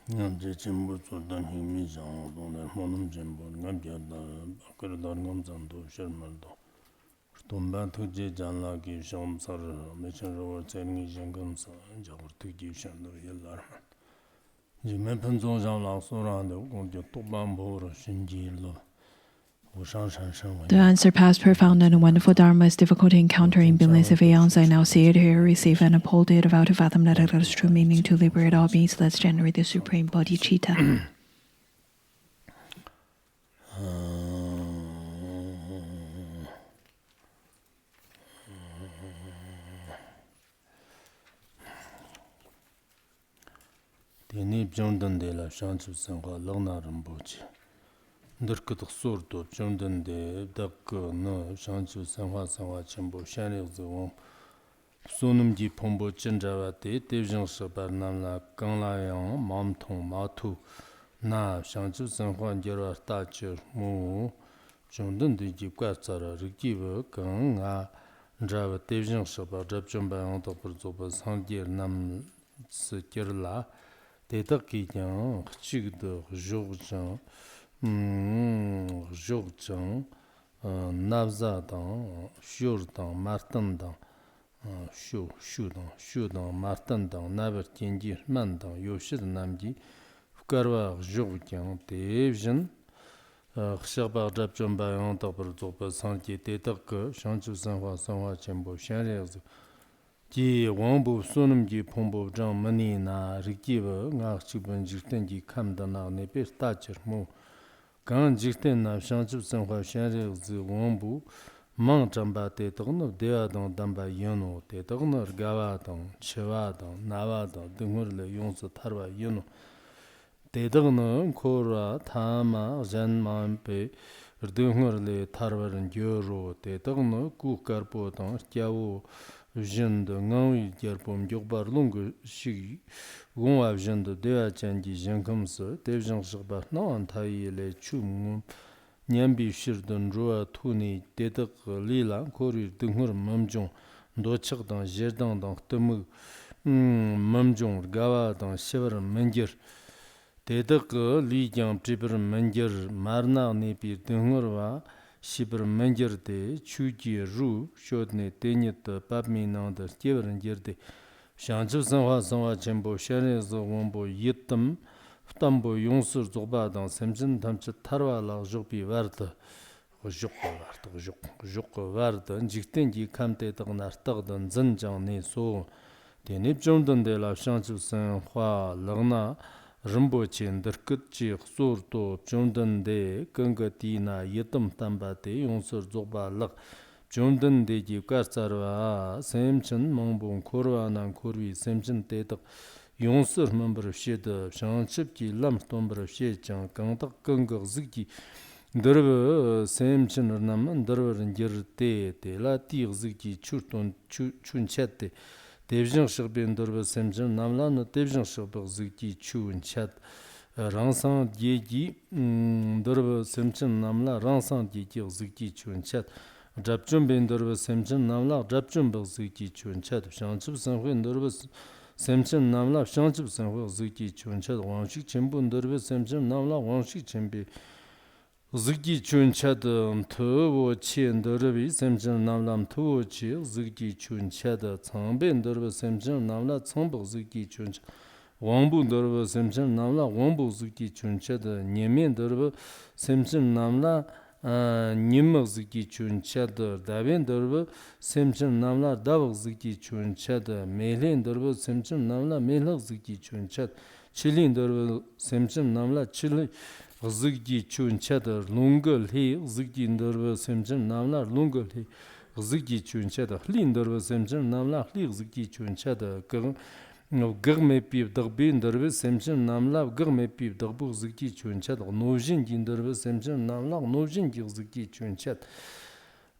남제 전부 쏟던 힘이 장도네 모놈 전부 남겨다 그러다 남장도 셔만도 돈반 투지 잔라기 숑서를 매천로 재능이 정금서 저거 투지 션도 일라 이제 편종장 소라는데 공제 또반 보러 신지로 The unsurpassed, profound, and wonderful Dharma is difficult to encounter in billions of aeons. I now see it, hear, receive, and uphold it, vow to fathom that it has true meaning to liberate all beings. Let's generate the supreme bodhicitta. Teni Jondande la Shanchu Sangwa Lona Rambochi. Nurkut Surdo Jondande Dak no Shanchu Sangwa Sangwa Chambo Shani Zong Sunumji Pombo Chinjawate, Devjan Shabar Namla Gangla Yang, Mam Tong Matu Na Shanchu Sangwa Jera Tachir Mu Jondande Jikwatsara Rikiva Gang A Java Devjan Shabar Jabjamba Yang Topurzoba Sangir Nam Sikirla. Dédaki yang chigde zhogzhang zhogzhang nabza dang shur dang martan dang shu dang martan dang nabar tenji man dang yoshir namji fkarwa zhogzhang devjin xishaba rabjom bayan dabar zoba sanji dédak shanchu sanwa sanwa chenbo shanrez Ji wangbu sunum ji pongbu zhang mani na rikiwa ngak chikban jikten ji kamda na nepe tachir mu. Gang jikten na shangchib sanwa shanri zi wangbu mang chamba te tagno dewa dang damba yonu te tagno rgawa dang, chewa dang, nawa dang, dungur le yonsu tarwa yonu. Te tagno korwa tama zhan maampe dungur le tarwaran gyoro te tagno ku karpo dang kyawo Jende ngawi gerpom jogbar lungu shigi gongwa jende dewa chanji jankamsa devjang shigbar nawan tayi le chu ngum nyambi shirdan ruwa tuni dedak lila kori dungur mamjong dochik dan jerdang dan khtamug mamjong gawa dan shivar manjir dedak li jang pribir manjir marna nepi dungur wa Shibir manjirde chuji ru shodne tenyit babmi nangda kyewaran jirde Shanchib sanwa sanwa chenpo shane wangbo yittam ftambo yongsur zogba dang semchin tamchit tarwa la zhugbi warda zhugba warda jikten ji kamte dag nartagdan zanjang ne so Tenib jomdande la Shanchib sanwa lagna Rinpoche ndarkut chi xur to chomdande ganga di na yitam tamba de yongsur zogba lag chomdande ji karsarwa semchin mangbong korwa nan korwi semchin tetak yongsur mambar sheda shangchib ki lam tombar shechang gangtak ganga zikji darba semchin rnam darba rinjir te la ti zikji churton chunchat Devjang shigbin durba semjin namla na devjang shigbig zikji chuun chat rangsang dieji durba semjin namla rangsang dieji zikji chuun chat Drabchun bin durba semjin namla drabchun big zikji chuun chat Shangchib sanhuin durba semjin namla shangchib sanhuin zikji chuun chat Wangshik chenbun durba semjin namla wangshik chenbi Zigji chun chad tuwo chi ndorbi semchen namlam tuwo chi zigji chun chad tsangbe ndorbi semchen namla tsangbo zigji chun chad wangbu ndorbi semchen namla wangbu zigji chun chad nyeme ndorbi semchen namla nyema zigji chun chad dabe ndorbi semchen namla dabag zigji chun chad mehle ndorbi semchen namla mehlak zigji chun chad chili ndorbi semchen namla chili Zigji chun chadar lungal he zigji ndorba semchen namla lungal he zigji chun chadar hli ndorba semchen namla hli zigji chun chadar gagme pib dagbi ndorba semchen namla gagme pib dagbu zigji chun chadar novjin ji ndorba semchen namla novjin ji zigji chun chadar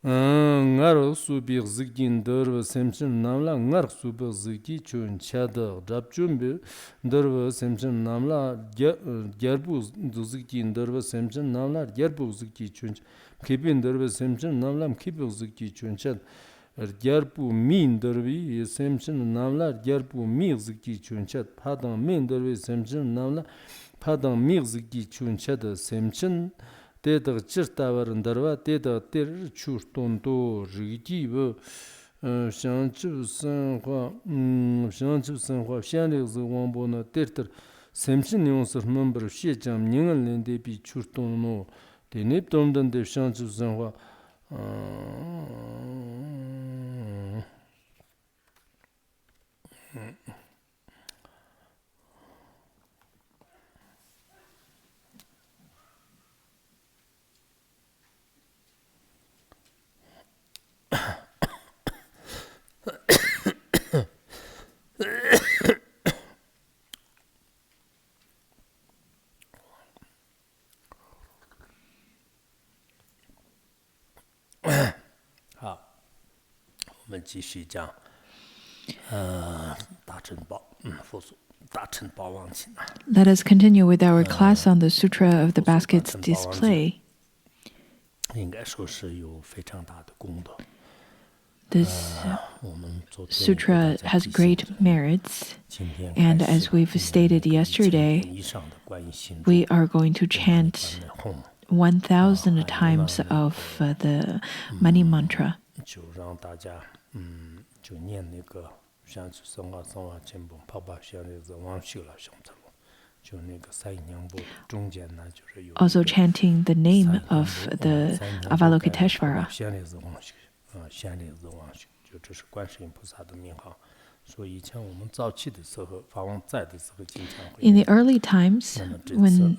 ngar subi zigji ndorba semchen namla ngar subi zigji chun chadar drabchumbi ndorba semchen namla gerbu zigji ndorba semchen namla gerbu zigji chun kibi ndorba semchen namla kibi zigji chun chadar gyarpu min dervi semchin namlar gyarpu migziki chunchat padang min dervi semchin namlar padang migziki chunchat semchin dedag chirtavar darva dedag ter churtondo rigi bu shangchi sanhua shanli zi wangbo na terter semchin yongsir member shejam ningal lende bi churtono de nep domdan de shangchi sanhua我们继续讲大乘宝佛祖大乘宝王经 Let us continue with our class on the Sutra of the Basket's display. 应该说是有非常大的功德 This sutra has great merits, and as we've stated yesterday, we are going to chant 1,000 times of the money mantra. 就让大家就念那个像生化前本泡泡像那个王修了上层就那个三娘部中间呢就是有 Also chanting the name of the Avalokiteshvara. 像那个王修像那个王修就这是观世音菩萨的名号 所以以前我们早期的时候法王在的时候经常会 In the early times, when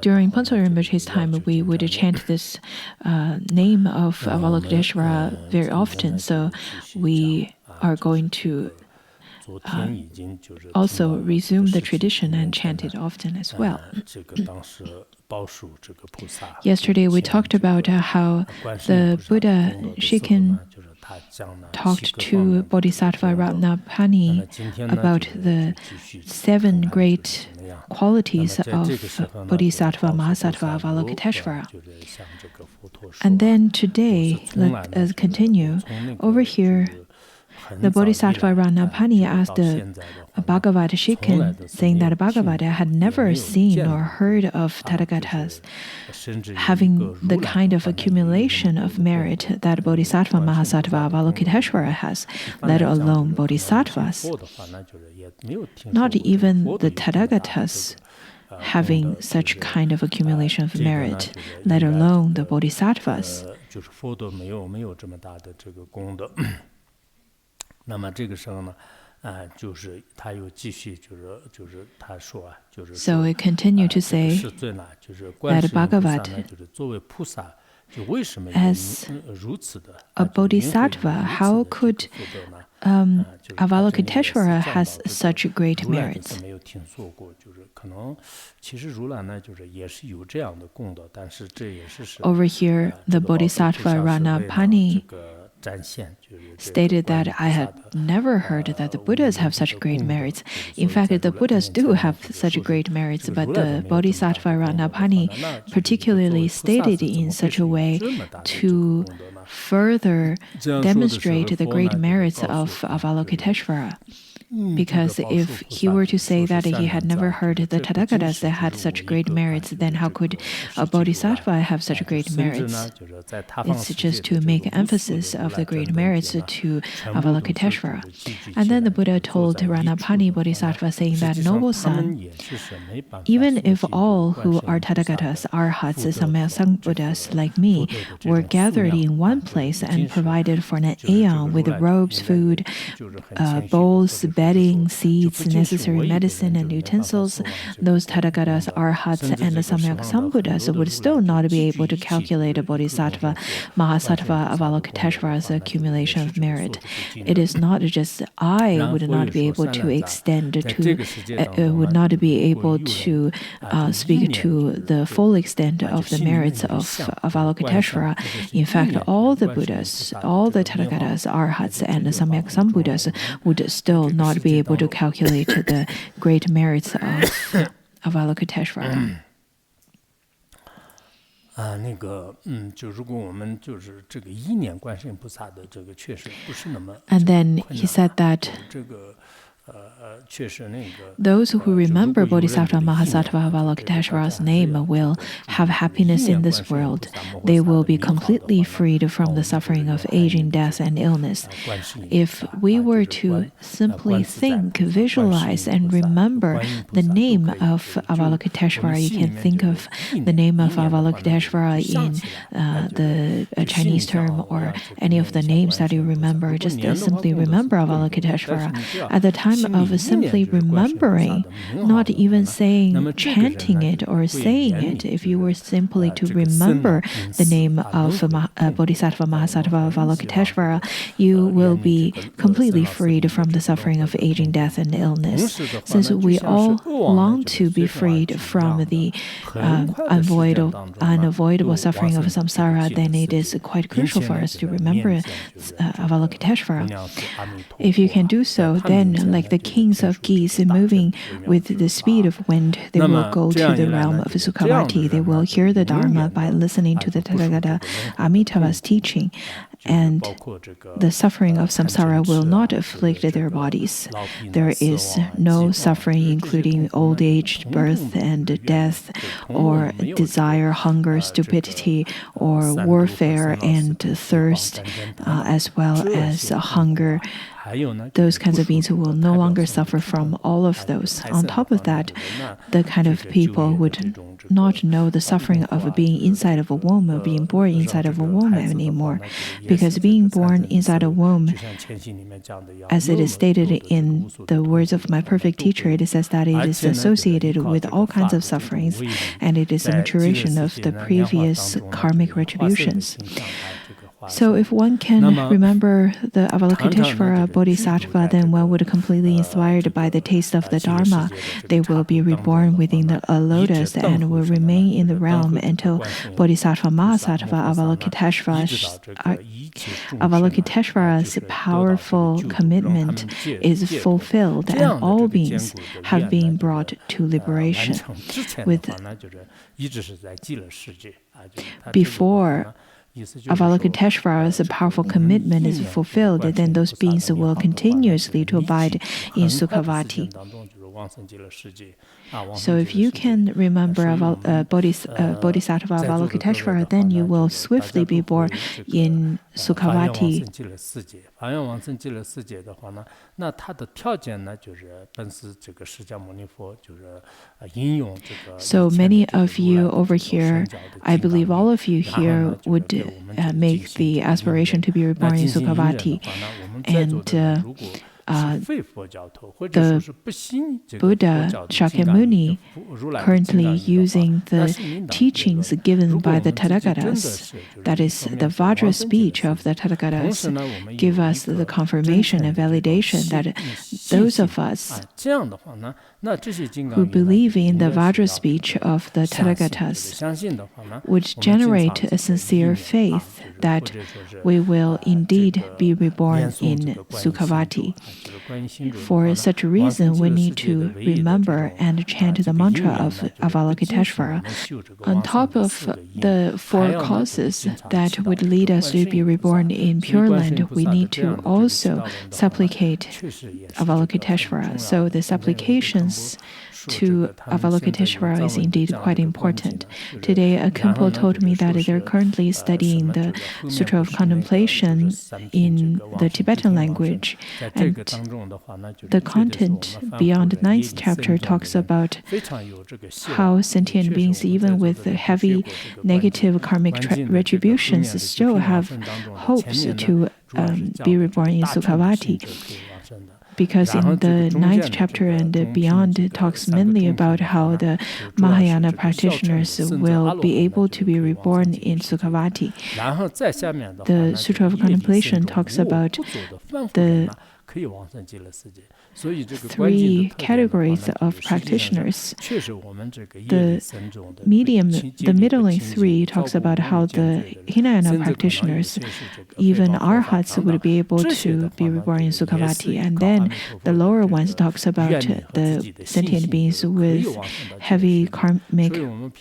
during Ponzo Rinpoche's time, we would chant this name of Avalokiteshvara very often. So we are going to also resume the tradition and chant it often as well. Yesterday we talked about how the Buddha Shikin talked to Bodhisattva Ratnapani about the 7 great qualities of Bodhisattva Mahasattva Avalokiteshvara. And then today, let us continue. Over here, the Bodhisattva Ratnapani asked the Bhagavad Shikin, saying that Bhagavata had never seen or heard of Tathagatas having the kind of accumulation of merit that Bodhisattva Mahasattva Avalokiteshvara has, let alone Bodhisattvas. Not even the Tathagatas having such kind of accumulation of merit, let alone the Bodhisattvas. 那么这个时候呢就是他又继续就是他说就是 So we continue to say that Bhagavat, as a bodhisattva, how could Avalokiteshvara has such great merits? Over here, the Bodhisattva Ranapani stated that I had never heard that the Buddhas have such great merits. In fact, the Buddhas do have such great merits, but the Bodhisattva Ranapani particularly stated in such a way to further demonstrate the great merits of Avalokiteshvara. Because if he were to say that he had never heard the Tathagatas that had such great merits, then how could a bodhisattva have such great merits? It's just to make emphasis of the great merits to Avalokiteshvara. And then the Buddha told Ranapani Bodhisattva, saying that, noble son, even if all who are Tathagatas, Arhats, Sammasambuddhas like me, were gathered in one place and provided for an aeon with robes, food, bowls, bedding, seeds, necessary medicine, and utensils, those Tathagatas, Arhats, and Sammasambuddhas would still not be able to calculate a Bodhisattva, Mahasattva, Avalokiteshvara's accumulation of merit. It is not just I would not be able to extend to, would not be able to speak to the full extent of the merits of Avalokiteshvara. In fact, all the Buddhas, all the Tathagatas, Arhats, and Sammasambuddhas would still not be able to calculate the great merits of Avalokiteshvara. 就如果我们就是这个意念观世音菩萨的这个确实不是那么 And then he said that 这个确实那个 those who remember Bodhisattva Mahasattva Avalokiteshvara's name will have happiness in this world. They will be completely freed from the suffering of aging, death, and illness. If we were to simply think, visualize, and remember the name of Avalokiteshvara, you can think of the name of Avalokiteshvara in the Chinese term or any of the names that you remember. Just simply remember Avalokiteshvara. At the time of simply remembering, not even saying, chanting it or saying it, if you were simply to remember the name of Bodhisattva Mahasattva Avalokiteshvara, you will be completely freed from the suffering of aging, death, and illness. Since we all long to be freed from the unavoidable suffering of samsara, then it is quite crucial for us to remember Avalokiteshvara. If you can do so, then like the kings of geese moving with the speed of wind, they will go to the realm of Sukhavati. They will hear the Dharma by listening to the Tathagata Amitabha's teaching, and the suffering of samsara will not afflict their bodies. There is no suffering, including old age, birth, and death, or desire, hunger, stupidity, or warfare and thirst, as well as hunger. Those kinds of beings who will no longer suffer from all of those. On top of that, the kind of people would not know the suffering of being inside of a womb, or being born inside of a womb anymore. Because being born inside a womb, as it is stated in the words of my perfect teacher, it says that it is associated with all kinds of sufferings, and it is a maturation of the previous karmic retributions. So if one can remember the Avalokiteshvara Bodhisattva, then one would completely inspired by the taste of the Dharma. They will be reborn within a lotus and will remain in the realm until Bodhisattva Mahasattva Avalokiteshvara's powerful commitment is fulfilled, and all beings have been brought to liberation. Before Avalokiteshvara's powerful commitment is fulfilled, then those beings will continuously to abide in Sukhavati. So if you can remember Bodhisattva Avalokiteshvara, then you will swiftly be born in Sukhavati. So many of you over here, I believe all of you here would make the aspiration to be reborn in Sukhavati. And the Buddha Shakyamuni, currently using the teachings given by the Tathagatas, that is the Vajra speech of the Tathagatas, give us the confirmation and validation that those of us who believe in the Vajra speech of the Tathagatas would generate a sincere faith that we will indeed be reborn in Sukhavati. For such a reason, we need to remember and chant the mantra of Avalokiteshvara. On top of the four causes that would lead us to be reborn in Pure Land, we need to also supplicate Avalokiteshvara. So the supplications to Avalokiteshvara is indeed quite important. Today, a Khenpo told me that they're currently studying the Sutra of Contemplation in the Tibetan language, and the content beyond the 9th chapter talks about how sentient beings, even with heavy negative karmic retributions, still have hopes to be reborn in Sukhavati. Because in the 9th chapter and beyond, it talks mainly about how the Mahayana practitioners will be able to be reborn in Sukhavati. The Sutra of Contemplation talks about the three categories of practitioners. The middling three talks about how the Hinayana practitioners, even arhats, would be able to be reborn in Sukhavati, and then the lower ones talks about the sentient beings with heavy karmic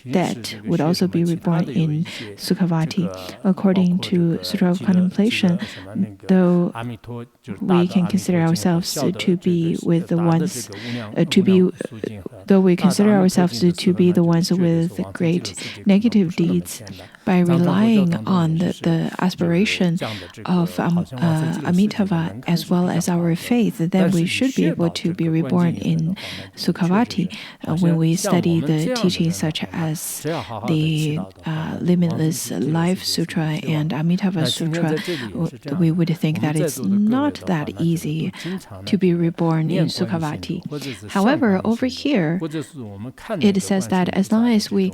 debt would also be reborn in Sukhavati. According to Sutra of Contemplation, though we can consider ourselves to be with the ones to be the ones with great negative deeds, by relying on the aspiration of Amitabha as well as our faith, then we should be able to be reborn in Sukhavati. When we study the teachings such as the Limitless Life Sutra and Amitabha Sutra, we would think that it's not that easy to be reborn in Sukhavati. However, over here, it says that as long as we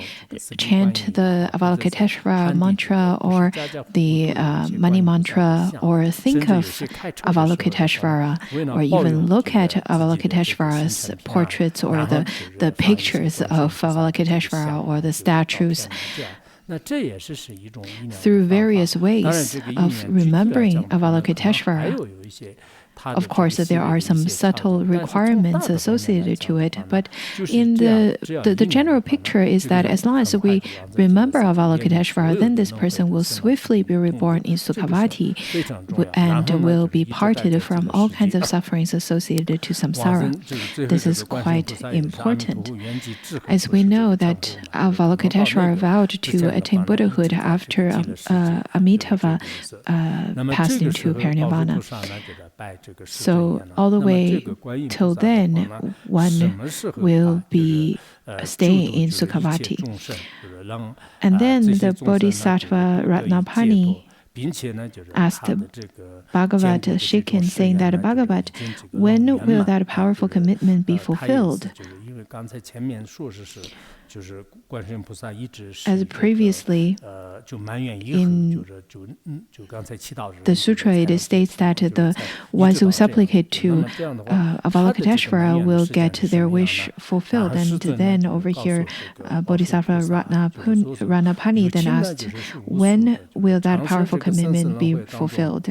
chant the Avalokiteshvara mantra or the Mani mantra, or think of Avalokiteshvara, or even look at Avalokiteshvara's portraits or the pictures of Avalokiteshvara or the statues, through various ways of remembering Avalokiteshvara. Of course, there are some subtle requirements associated to it, but in the general picture is that as long as we remember Avalokiteshvara, then this person will swiftly be reborn in Sukhavati and will be parted from all kinds of sufferings associated to samsara. This is quite important, as we know that Avalokiteshvara vowed to attain Buddhahood after Amitabha passed into Parinirvana. So all the way till then, one will be staying in Sukhavati. And then the Bodhisattva Ratnapani asked Bhagavat Shikin, saying that, Bhagavat, when will that powerful commitment be fulfilled? As previously, in the sutra, it states that the ones who supplicate to Avalokiteshvara will get their wish fulfilled. And then over here, Bodhisattva Ratnapani then asked, when will that powerful commitment be fulfilled?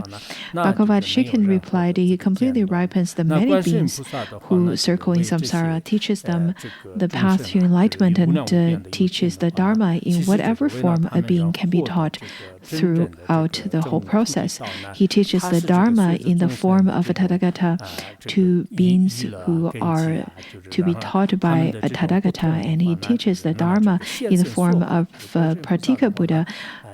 Bhagavat Shikin replied, he completely ripens the many beings who circle in samsara, teaches them the path to enlightenment, and teaches the Dharma in whatever form a being can be taught throughout the whole process. He teaches the Dharma in the form of a Tathagata to beings who are to be taught by a Tathagata, and he teaches the Dharma in the form of a Pratika Buddha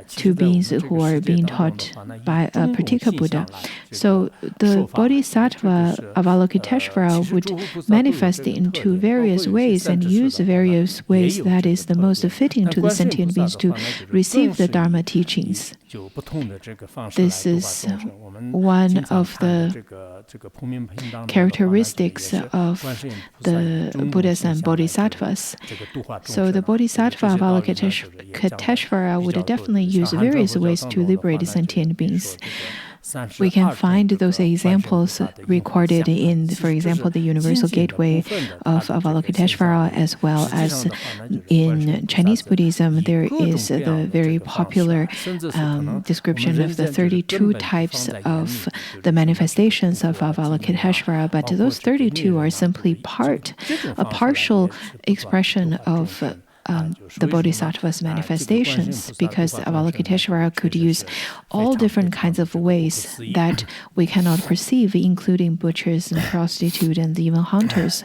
to beings who are being taught by a Pratika Buddha. So the Bodhisattva Avalokiteshvara would manifest into various ways and use various ways that is the most fitting to the sentient beings to receive the Dharma teachings. This is one of the characteristics of the Buddhas and Bodhisattvas. So the Bodhisattva Avalokiteshvara would definitely use various ways to liberate sentient beings. We can find those examples recorded in, for example, the Universal Gateway of Avalokiteshvara, as well as in Chinese Buddhism. There is the very popular description of the 32 types of the manifestations of Avalokiteshvara, but those 32 are simply a partial expression of the Bodhisattva's manifestations, because Avalokiteshvara could use all different kinds of ways that we cannot perceive, including butchers and prostitutes and even hunters.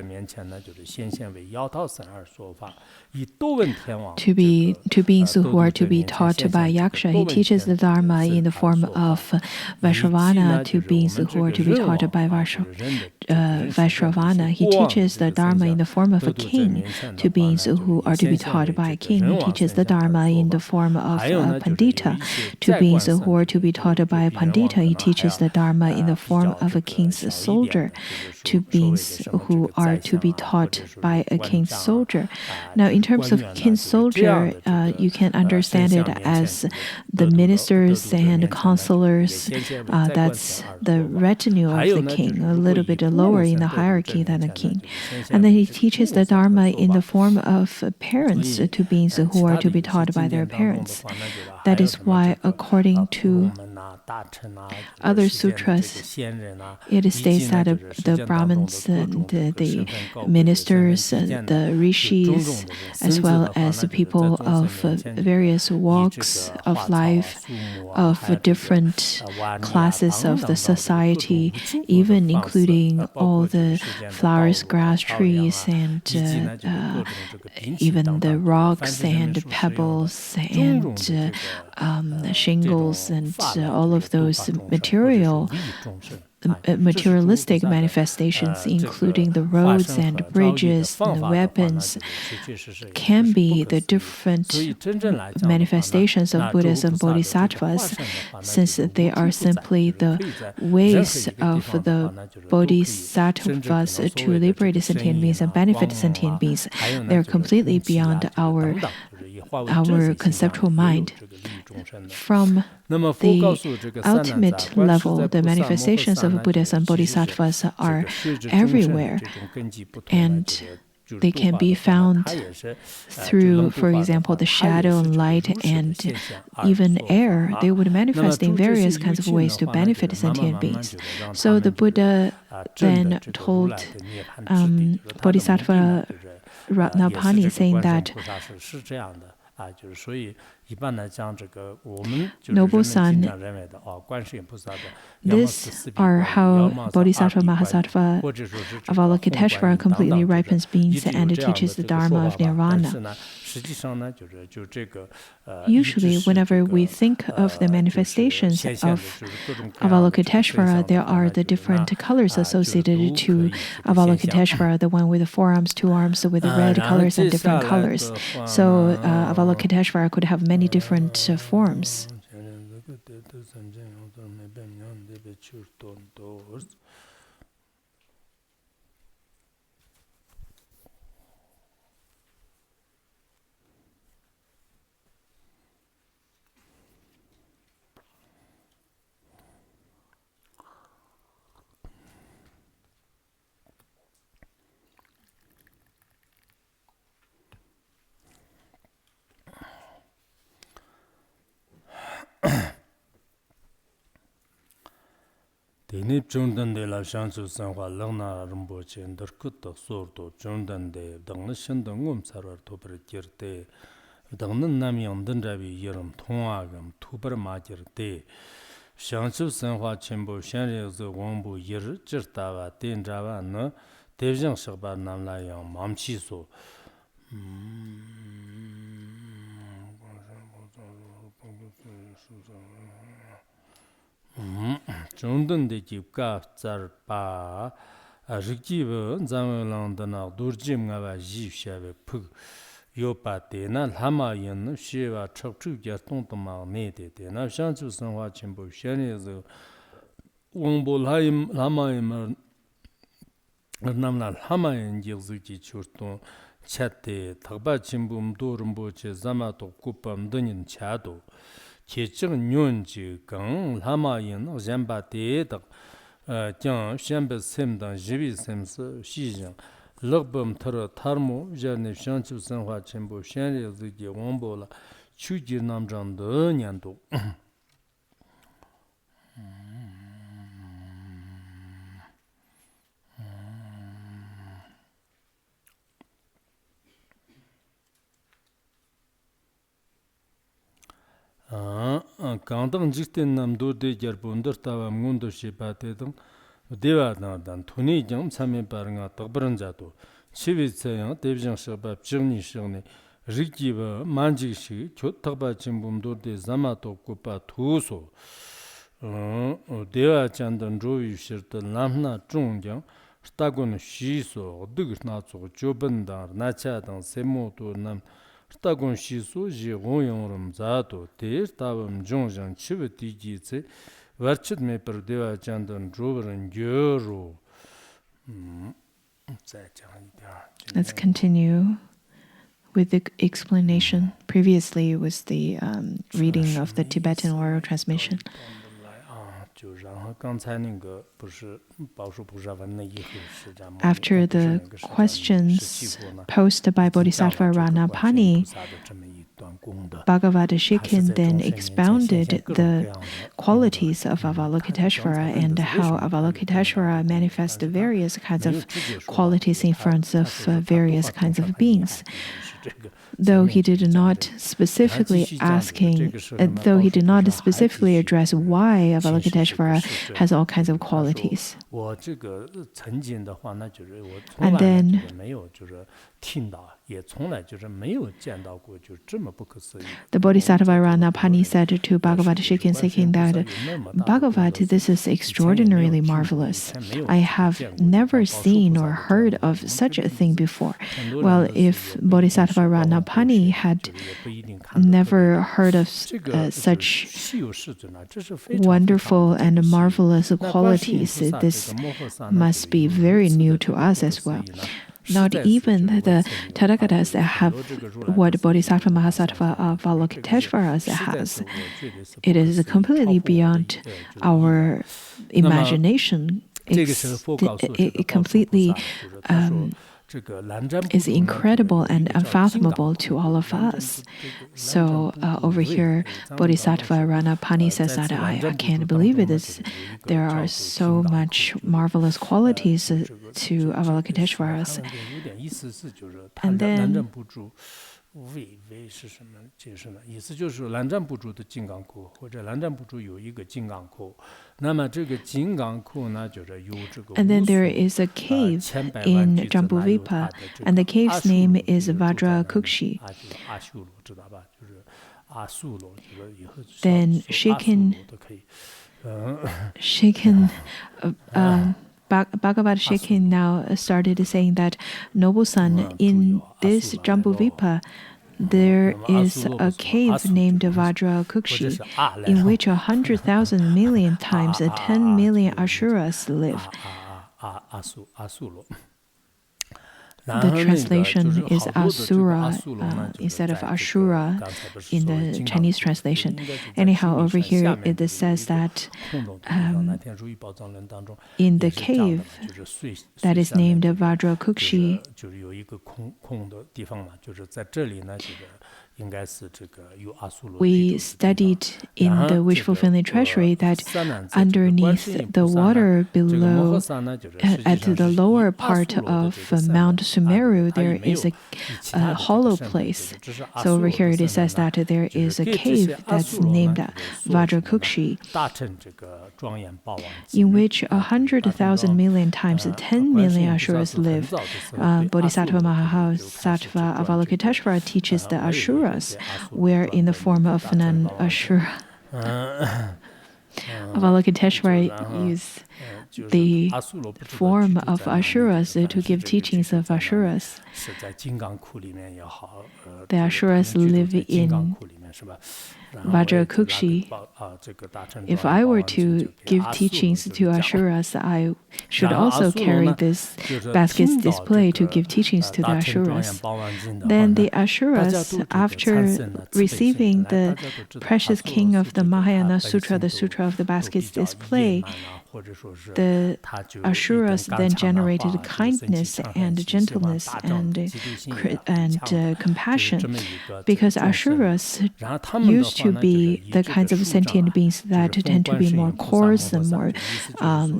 这面前呢，就是显现为妖道三二说法，以多闻天王 to beings who are to be taught by Yaksha. He teaches the Dharma in the form of Vaishravana to beings who are to be taught by Vaishravana. He teaches the Dharma in the form of a king to beings who are to be taught by a king. He teaches the Dharma in the form of a Pandita to beings who are to be taught by a Pandita. He teaches the Dharma in the form of a king's soldier to beings who are to be taught by a king's soldier. Now, in terms of king's soldier, you can understand it as the ministers and counselors. That's the retinue of the king, a little bit lower in the hierarchy than the king. And then he teaches the Dharma in the form of parents to beings who are to be taught by their parents. That is why, according to other sutras, it states that the Brahmins and the ministers and the rishis, as well as the people of various walks of life, of different classes of the society, even including all the flowers, grass, trees, and even the rocks and pebbles and shingles and all of those materialistic manifestations, including the roads and bridges and the weapons, can be the different manifestations of Buddhas and Bodhisattvas, since they are simply the ways of the Bodhisattvas to liberate sentient beings and benefit sentient beings. They are completely beyond our conceptual mind. From the ultimate level, the manifestations of Buddhas and Bodhisattvas are everywhere, and they can be found through, for example, the shadow and light and even air. They would manifest in various kinds of ways to benefit sentient beings. So the Buddha then told Bodhisattva Ratnapani, saying that, noble son, these are how Bodhisattva Mahasattva Avalokiteshvara completely ripens beings and teaches the Dharma of Nirvana. Usually, whenever we think of the manifestations of Avalokiteshvara, there are the different colors associated to Avalokiteshvara, the one with the 4 arms, 2 arms, with the red colors and different colors. So Avalokiteshvara could have many different forms. Denip Jundan de la Shansu Sanhua Lagna Rinpoche and Durkut Sorto Jundan de Dangashan Dangum Sarvar Topper Kirte Dangan Namian Dandravi Yeram Tongagam Tuber Major De Shansu Sanhua Chimbo Shanri Wambu Yer Jirtava Dendrava No Devjan Shaba Namlayang Mamchi So Jundan de Jibka Zarpa Rikiva Zamalandana Durjim Gava Jivshave Pug Yopatena Lamayan Shiva Chokchu Yastontama Nete Tena Shansu Sanhua Chimbo Shani Wongbol Lamaim Namla Lamayan Gilzuki Churton Chate Tagba Chimbum Durumboche Zamato Kupam Dunin Chado Kecheng Nyunji Gang Lamayan Zamba Tedak Jiang Shambe Semdan Jibi Sems Shijang Lugbum Tara Tarmo Janif Shanchu Sanhua Chimbo Shanri Zigi Wombola Chuji Namjan De Nyando Kandang Jistin Namdo de Jarbundar Tava Mundo Shipatedang Deva Nadan Tuni Jam Sami Paranga Tabranjato Chivitsayang Devjan Shabab Chirni Shirni Rikiva Manjishi Chotaba Chimbumdo de Zamato Kupa Tuso Deva Chandan Jovi Shirta Lamna Chungyang Stagun Shiso Dugnatso Jobandar Nachadang Semoto Nam Stagun Shiso Ji Woyong Zato Ter Tabam Jongjan Chivati Varchit Meper Deva Chandan Drover and Gyuru. Let's continue with the explanation. Previously was the reading of the Tibetan oral transmission. After the questions posed by Bodhisattva Ranapani, Bhagavad Shikin then expounded the qualities of Avalokiteshvara and how Avalokiteshvara manifests various kinds of qualities in front of various kinds of beings. Though he did not specifically address why Avalokiteshvara has all kinds of qualities. And then the Bodhisattva Ranapani said to Bhagavad Shikin, saying that Bhagavad, this is extraordinarily marvelous. I have never seen or heard of such a thing before. Well, if Bodhisattva Ranapani had never heard of such wonderful and marvelous qualities, this must be very new to us as well. Not even the Tathagatas have what Bodhisattva Mahasattva Avalokiteshvara has. It is completely beyond our imagination. It completely is incredible and unfathomable to all of us. So over here, Bodhisattva Ranapani says that I can't believe it. There are so much marvelous qualities to Avalokiteshvaras. And then there is a cave in Jambudvipa, and the cave's name is Vajrakukshi. Then Bhagavad Shikin now started saying that, noble son, in this Jambudvipa, there is a cave named Vajrakukshi, in which 100,000 million times 10 million Asuras live. The translation is Asura instead of Ashura in the Chinese translation. Anyhow, over here it says that in the cave that is named Vajrakukshi, we studied in the wish-fulfilling treasury that underneath the water below, at the lower part of Mount Sumeru, there is a hollow place. So over here it says that there is a cave that's named Vajrakukshi, in which 100,000 million times 10 million Asuras live. Bodhisattva Mahasattva Avalokiteshvara teaches the Asuras, where in the form of an Ashura, Avalokiteshvara used the form of Asuras to give teachings of Asuras. The Asuras live in Vajrakukshi. If I were to give teachings to Asuras, I should also carry this basket's display to give teachings to the Asuras. Then the Asuras, after receiving the precious king of the Mahayana Sutra, the Sutra of the basket's display, the Asuras then generated kindness and gentleness and compassion, because Asuras used to be the kinds of sentient beings that tend to be more coarse and more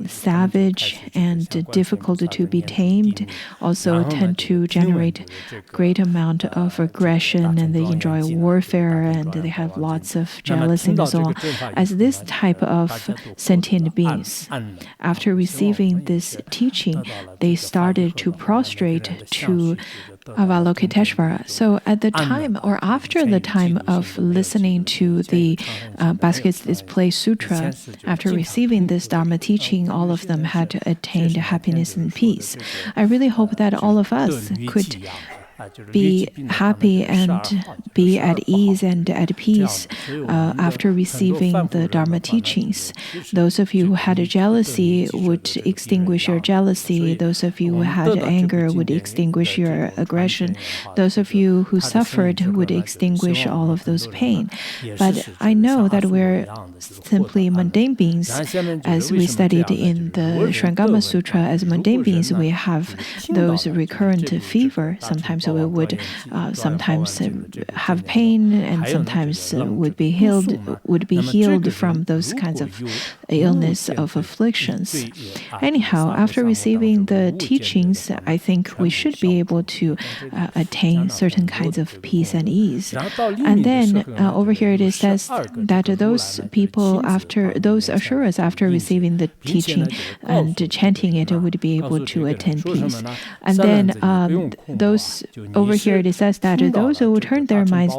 savage and difficult to be tamed, also tend to generate great amount of aggression, and they enjoy warfare, and they have lots of jealousy and so on. As this type of sentient beings, after receiving this teaching, they started to prostrate to Avalokiteshvara. So at the time or after the time of listening to the Basket's Display Sutra, after receiving this Dharma teaching, all of them had attained happiness and peace. I really hope that all of us could be happy and be at ease and at peace after receiving the Dharma teachings. Those of you who had jealousy would extinguish your jealousy. Those of you who had anger would extinguish your aggression. Those of you who suffered would extinguish all of those pain. But I know that we're simply mundane beings. As we studied in the Shrangama Sutra, as mundane beings, we have those recurrent fever. Sometimes so it would sometimes have pain and sometimes would be healed from those kinds of illness of afflictions. Anyhow, after receiving the teachings, I think we should be able to attain certain kinds of peace and ease. And then over here it says that those people those assurers after receiving the teaching and chanting it would be able to attain peace. And then those over here it says that those who turn their minds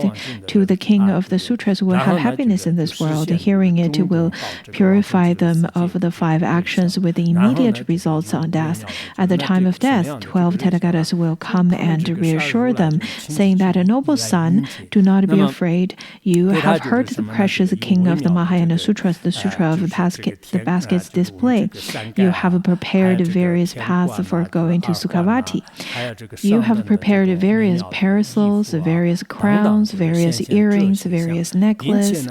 to the king of the sutras will have happiness in this world. Hearing it will purify them of the 5 actions with immediate results on death. At the time of death, 12 Tathagatas will come and reassure them, saying that, a noble son, do not be afraid. You have heard the precious king of the Mahayana Sutras, the Sutra of the basket's display. You have prepared various paths for going to Sukhavati. You have prepared various parasols, various crowns, various earrings, various necklaces.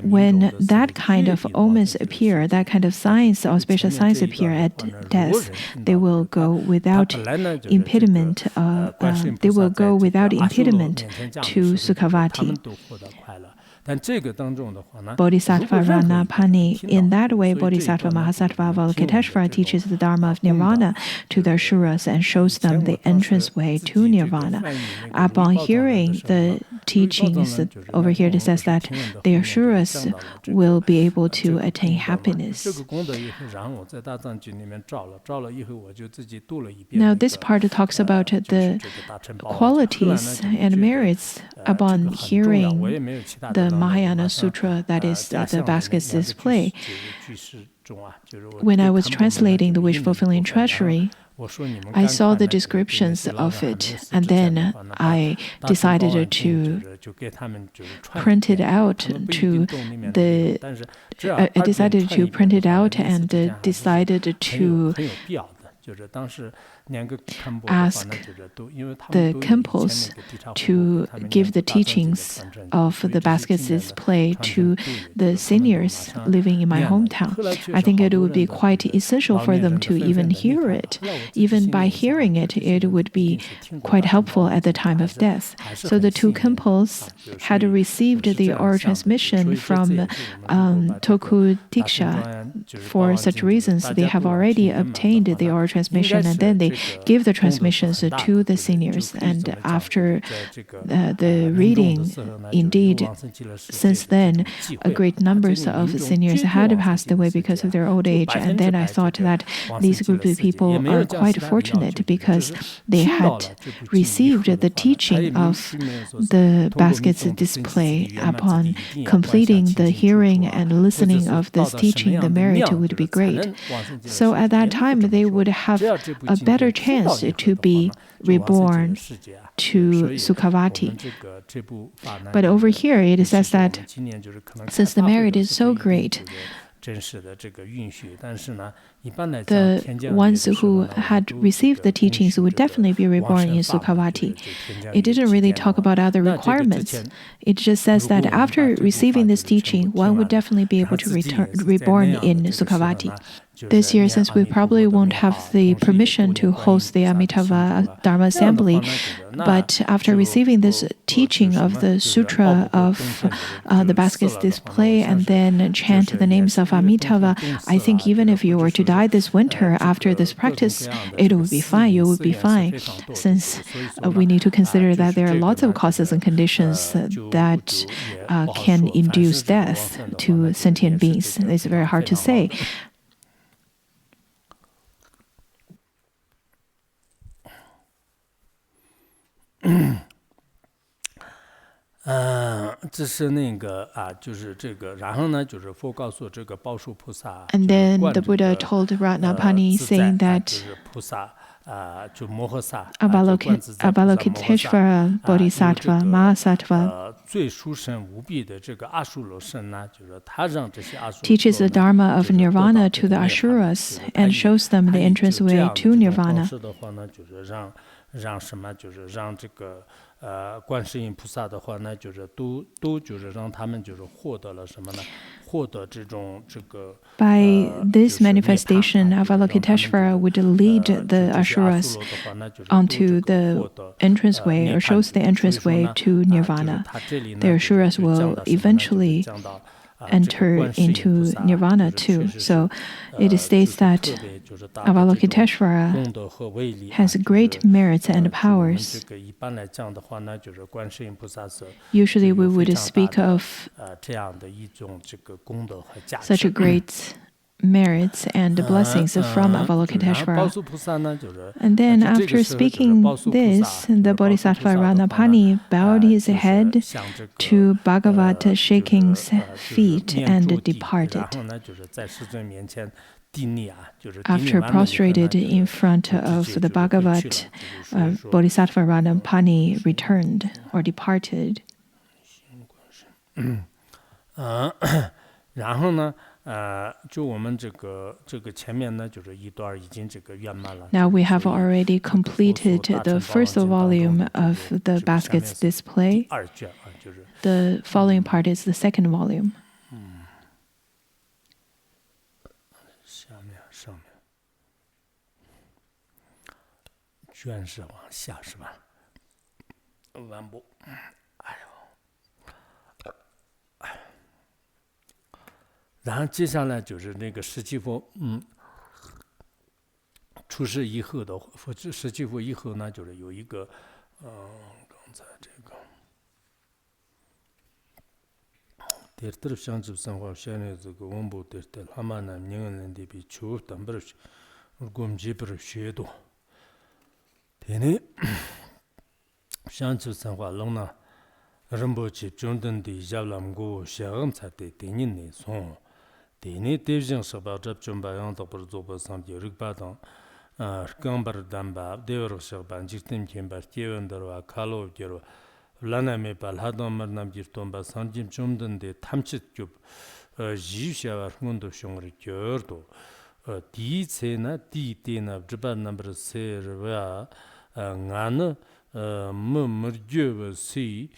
When that kind of omens appear, that kind of signs, auspicious signs appear at death, they will go without impediment. They will go without impediment to Sukhavati. Bodhisattva Ranapani. In that way, Bodhisattva Mahasattva Avalokiteshvara teaches the Dharma of Nirvana to the Ashuras and shows them the entranceway to Nirvana. Upon hearing the teachings, over here it says that the Ashuras will be able to attain happiness. Now this part talks about the qualities and merits upon hearing the Mahayana Sutra, that is the basket's display. When I was translating the wish-fulfilling treasury, I saw the descriptions of it, and then I decided to print it out and decided to ask the Khenpos to give the teachings of the basket's display to the seniors living in my hometown. I think it would be quite essential for them to even hear it. Even by hearing it, it would be quite helpful at the time of death. So the 2 Khenpos had received the oral transmission from Toku Diksha. For such reasons, they have already obtained the oral transmission, and then they give the transmissions to the seniors. And after the reading, indeed, since then, a great numbers of seniors had passed away because of their old age. And then I thought that these group of people are quite fortunate because they had received the teaching of the basket's display. Upon completing the hearing and listening of this teaching, the merit would be great. So at that time, they would have a better chance to be reborn to Sukhavati. But over here, it says that since the merit is so great, the ones who had received the teachings would definitely be reborn in Sukhavati. It didn't really talk about other requirements. It just says that after receiving this teaching, one would definitely be able to reborn in Sukhavati. This year, since we probably won't have the permission to host the Amitabha Dharma Assembly, but after receiving this teaching of the Sutra of the basket's display and then chant the names of Amitabha, I think even if you were to die this winter after this practice, it would be fine. You would be fine, since we need to consider that there are lots of causes and conditions that can induce death to sentient beings. It's very hard to say. And then the Buddha told Ratnapani, saying that Avalokiteshvara Bodhisattva, Mahasattva, teaches the Dharma of Nirvana to the Ashuras and shows them the entranceway to Nirvana. 观世音菩萨的话呢，就是都就是让他们就是获得了什么呢？获得这种这个。By this manifestation, Avalokiteshvara would lead the Asuras onto the entranceway or shows the entranceway to Nirvana. The Asuras will eventually enter into Nirvana too. So it states that Avalokiteshvara has great merits and powers. Usually we would speak of such a great merits and blessings from Avalokiteshvara. And then after speaking this, the Bodhisattva Ranapani bowed his head to Bhagavat, shaking his feet, and departed. After prostrated in front of the Bhagavat, Bodhisattva Ranapani returned or departed. 然后呢，就我们这个前面呢，就是一段已经这个圆满了。Now we have already completed the first volume of the baskets display. 二卷啊，就是。The following part is the second volume. 下面上面，卷是往下是吧？完不？然后接下来就是那个释迦佛，出世以后的释迦佛以后呢，就是有一个，刚才这个，第二相知生活现在这个文部的他们呢，年轻人的比求等不是，我们基本学多，天呢，相知生活龙呢，人不去中等的下两个相才的第二年送。Dini devjing shaba jab chumba yang takpar zoba samdi rikpa tang gambar damba devar shaba jiktim kimbar kyewan darwa kalo gyarwa lana me pal hadam marnam girtomba sanjim chumdan de tamchit gyub jiv shawar ngundo shungri gyordo di tsena di tena driba nambar serwa ngana murgyo si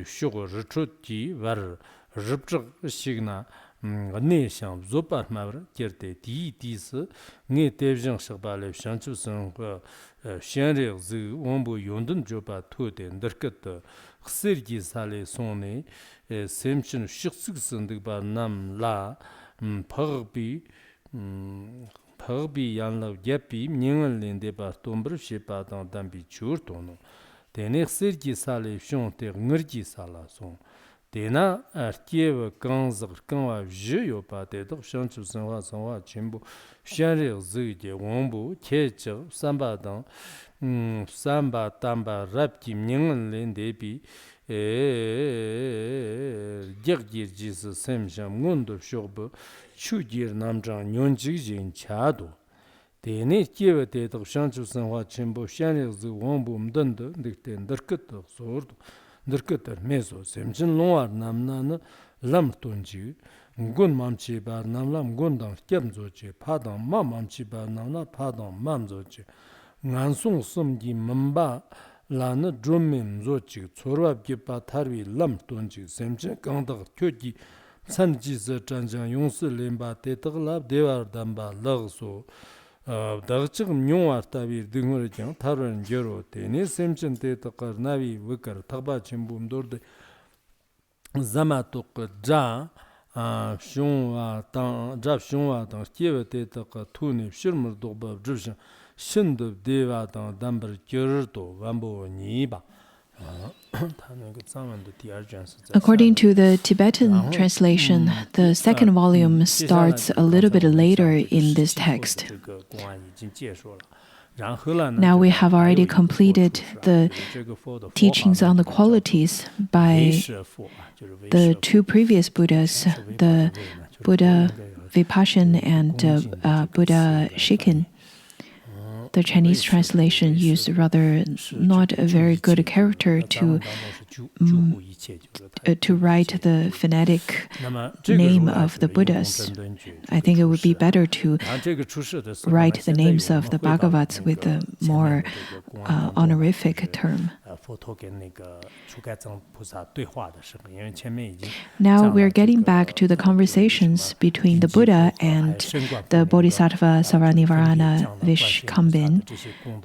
shugwa richuti var ribchak shigna ne shang zopar mawar kerte di se nge devjang shakbale shanchu sang shenre zi wombo yondun jopa to de ndarkat xsergi sale sonne semchin shiksik sandig ba nam la phagbi yanla gyapi nyengal lende ba tombar shepa dang dambi chur tono dene xsergi sale shon te ngirgi sala son Dena artiev kanzar kanwa vjeyo pa te dok shanchu sanwa chimbo shanre zige wombo keche samba dang samba tamba rapki mnyangan len debi gyagir jis semsham ngondo shogbo chugir namjang nyonjig jin chado Dene kiev te dok shanchu sanwa chimbo shanre zige wombo mdanda dikte ndarkat sordo Nirkatar meso semchin longwar namna lam tonji ngun mamchi bar namla ngundang kyamzo che padang ma mamchi bar namla padang mamzo che ngansung sumgi mamba lana drummim zo che tsorwab gipa tarwi lam tonji semchin kangdag kyoki sanji se chanjang yongsi lemba tetagla dewar damba lagso dagchig nyongwar tabir dingur kyang tarwan gyoro teni semchin te takar navi wikar tagba chimbum dorde zama tok ja shungwa tang kyewa te takar tuni shirmur dogba bjushan shindub dewa tang dambar gyurto wambo niba According to the Tibetan translation, the second volume starts a little bit later in this text. Now we have already completed the teachings on the qualities by the two previous Buddhas, the Buddha Vipassana and Buddha Shikin. The Chinese translation used rather not a very good character to write the phonetic name of the Buddhas. I think it would be better to write the names of the Bhagavats with a more honorific term. Now we're getting back to the conversations between the Buddha and the Bodhisattva Saranivarana Vishkambin.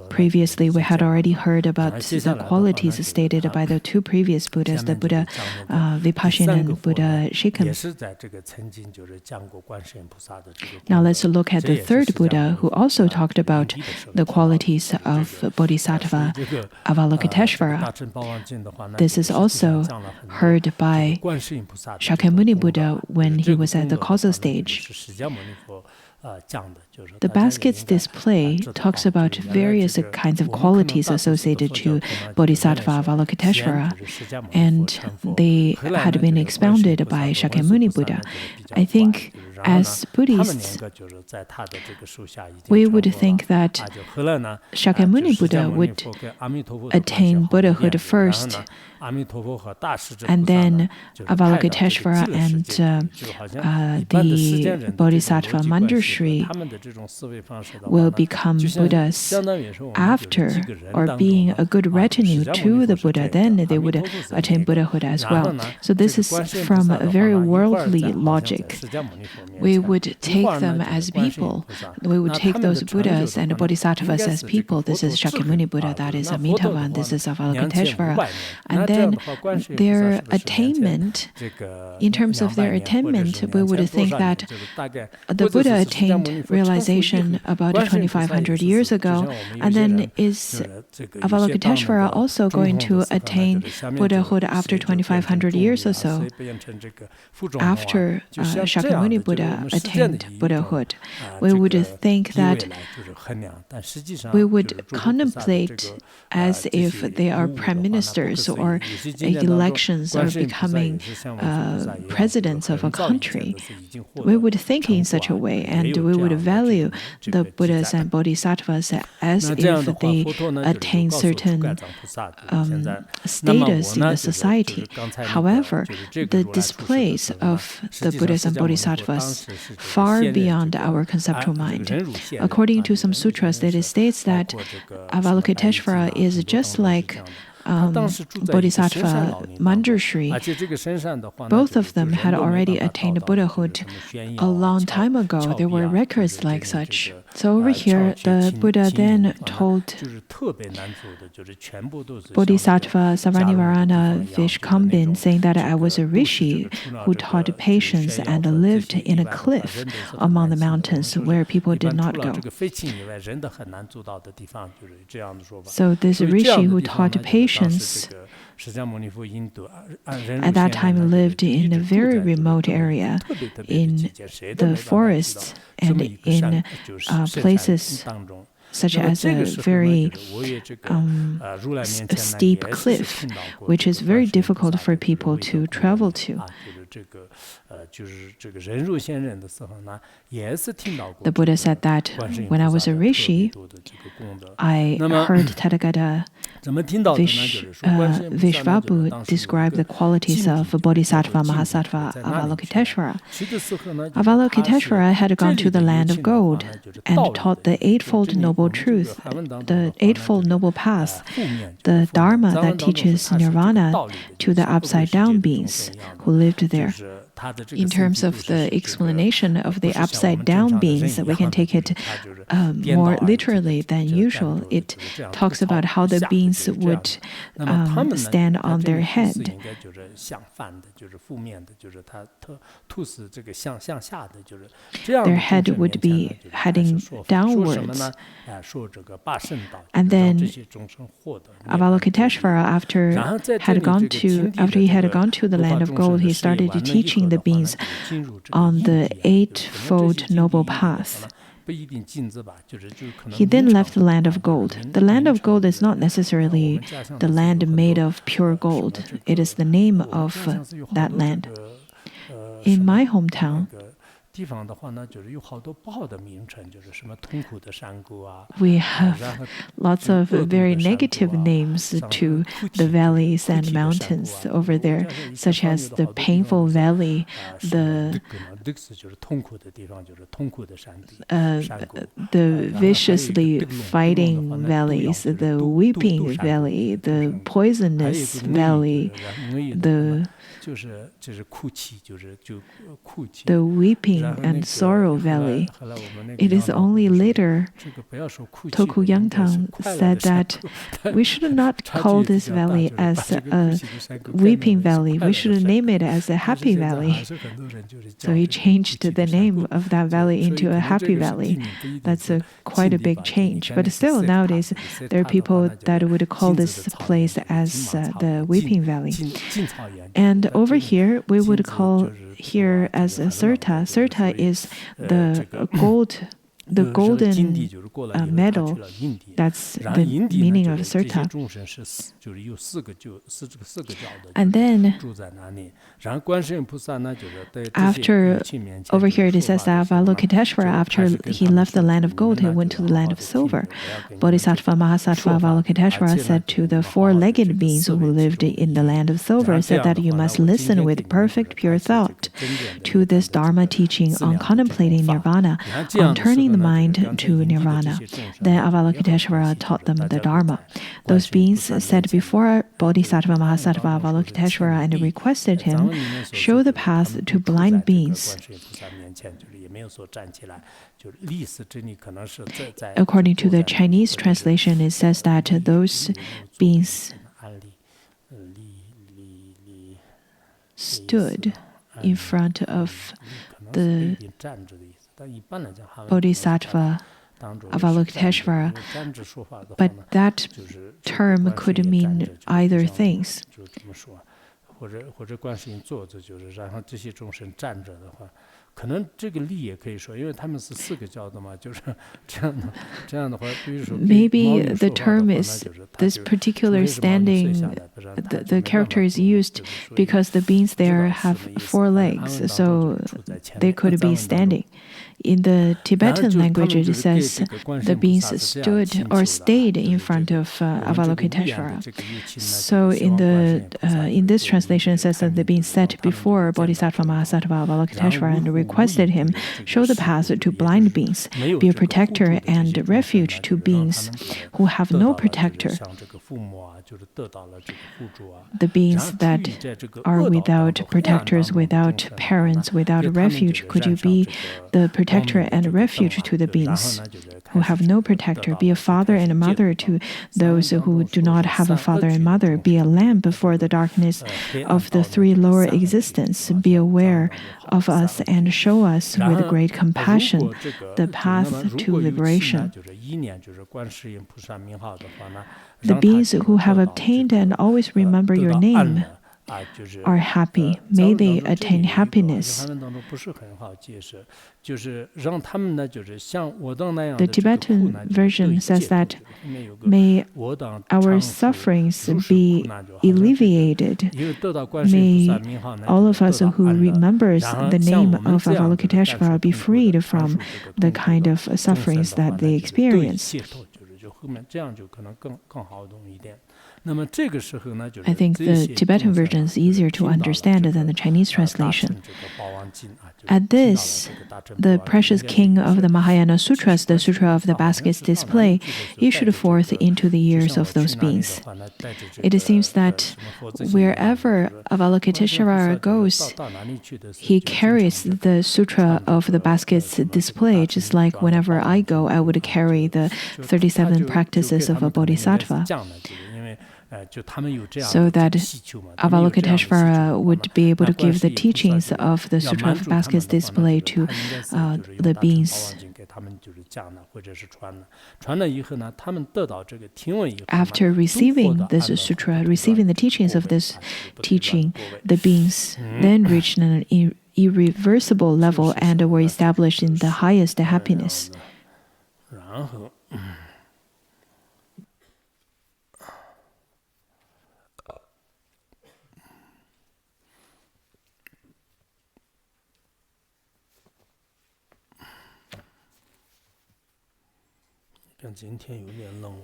Previously, we had already heard about the qualities stated by the two previous Buddhas, the Buddha Vipashin and Buddha Shikam. Now let's look at the third Buddha, who also talked about the qualities of Bodhisattva Avalokiteshvara. This is also heard by Shakyamuni Buddha when he was at the causal stage. The basket's display talks about various kinds of qualities associated to Bodhisattva Avalokiteshvara, and they had been expounded by Shakyamuni Buddha. I think as Buddhists, we would think that Shakyamuni Buddha would attain Buddhahood first, and then Avalokiteshvara and the Bodhisattva Manjushri will become Buddhas after, or being a good retinue to the Buddha, then they would attain Buddhahood as well. So this is from a very worldly logic. We would take them as people. We would take those Buddhas and Bodhisattvas as people. This is Shakyamuni Buddha, that is Amitabha, and this is Avalokiteshvara. And then their attainment, in terms of their attainment, we would think that the Buddha attained realization about 2,500 years ago, and then is Avalokiteshvara also going to attain Buddhahood after 2,500 years or so, after Shakyamuni Buddha attained Buddhahood? We would think that we would contemplate as if they are prime ministers or elections or becoming presidents of a country. We would think in such a way, and we would value the Buddhas and Bodhisattvas as if they attain certain status in the society. However, the displays of the Buddhas and Bodhisattvas far beyond our conceptual mind. According to some sutras, it states that Avalokiteshvara is just like Bodhisattva Manjushri. Both of them had already attained Buddhahood a long time ago. There were records like such. So over here, the Buddha then told Bodhisattva Saranivarana Vishkambin, saying that I was a rishi who taught patience and lived in a cliff among the mountains where people did not go. So this rishi who taught patience at that time lived in a very remote area, in the forests and in places such as a very steep cliff, which is very difficult for people to travel to. The Buddha said that when I was a rishi, I heard Tathagata Vishvabu describe the qualities of Bodhisattva Mahasattva Avalokiteshvara. Avalokiteshvara had gone to the land of gold and taught the Eightfold Noble Truth, the Eightfold Noble Path, the Dharma that teaches nirvana to the upside-down beings who lived there. In terms of the explanation of the upside-down beings, we can take it more literally than usual. It talks about how the beings would stand on their head. Their head would be heading downwards. And then Avalokiteshvara, after he had gone to the land of gold, he started teaching the beings on the Eightfold Noble Path. He then left the land of gold. The land of gold is not necessarily the land made of pure gold. It is the name of that land. In my hometown, 地方的话呢，就是有好多不好的名称，就是什么痛苦的山谷啊， We have lots of very negative names to the valleys and mountains over there, such as the painful valley, the 就是痛苦的地方，就是痛苦的山谷， the viciously fighting valleys, the weeping valley, the poisonous valley, the 就是哭泣，就哭泣。 the weeping and sorrow valley. It is only later Toku Yangtang said that we should not call this valley as a weeping valley. We should name it as a happy valley. So he changed the name of that valley into a happy valley. That's quite a big change. But still, nowadays, there are people that would call this place as the weeping valley. And over here, we would call here as a Sirta. Sirta is the golden medal. That's the meaning of Sirta. And then after, over here it says that Avalokiteshvara, after he left the land of gold, he went to the land of silver. Bodhisattva Mahasattva Avalokiteshvara said to the four-legged beings who lived in the land of silver, said that you must listen with perfect pure thought to this Dharma teaching on contemplating nirvana, on turning the mind to nirvana. Then Avalokiteshvara taught them the Dharma. Those beings said before Bodhisattva Mahasattva Avalokiteshvara and requested him, show the path to blind beings. According to the Chinese translation, it says that those beings stood in front of the Bodhisattva Avalokiteshvara, but that term could mean either things. 或者观世音坐着，就是让这些众生站着的话，可能这个力也可以说，因为他们是四个教的嘛，就是这样的话，比如说 Maybe the term is this particular standing, the character is used because the beings there have four legs, so they could be standing. In the Tibetan language, it says the beings stood or stayed in front of Avalokiteshvara. So in this translation, it says that the beings sat before Bodhisattva Mahasattva Avalokiteshvara and requested him, show the path to blind beings, be a protector and refuge to beings who have no protector. The beings that are without protectors, without parents, without a refuge, could you be the protector and refuge to the beings who have no protector? Be a father and a mother to those who do not have a father and mother. Be a lamp before the darkness of the three lower existence. Be aware of us and show us with great compassion the path to liberation. The beings who have obtained and always remember your name are happy. May they attain happiness. The Tibetan version says that may our sufferings be alleviated. May all of us who remembers the name of Avalokiteshvara be freed from the kind of sufferings that they experience. I think the Tibetan version is easier to understand than the Chinese translation. At this, the precious king of the Mahayana Sutras, the Sutra of the Basket's display, issued forth into the ears of those beings. It seems that wherever Avalokiteshvara goes, he carries the Sutra of the Basket's display, just like whenever I go, I would carry the 37 practices of a bodhisattva, so that Avalokiteshvara would be able to give the teachings of the Sutra of the Basket's display to the beings. After receiving this sutra, receiving the teachings of this teaching, the beings then reached an irreversible level and were established in the highest happiness.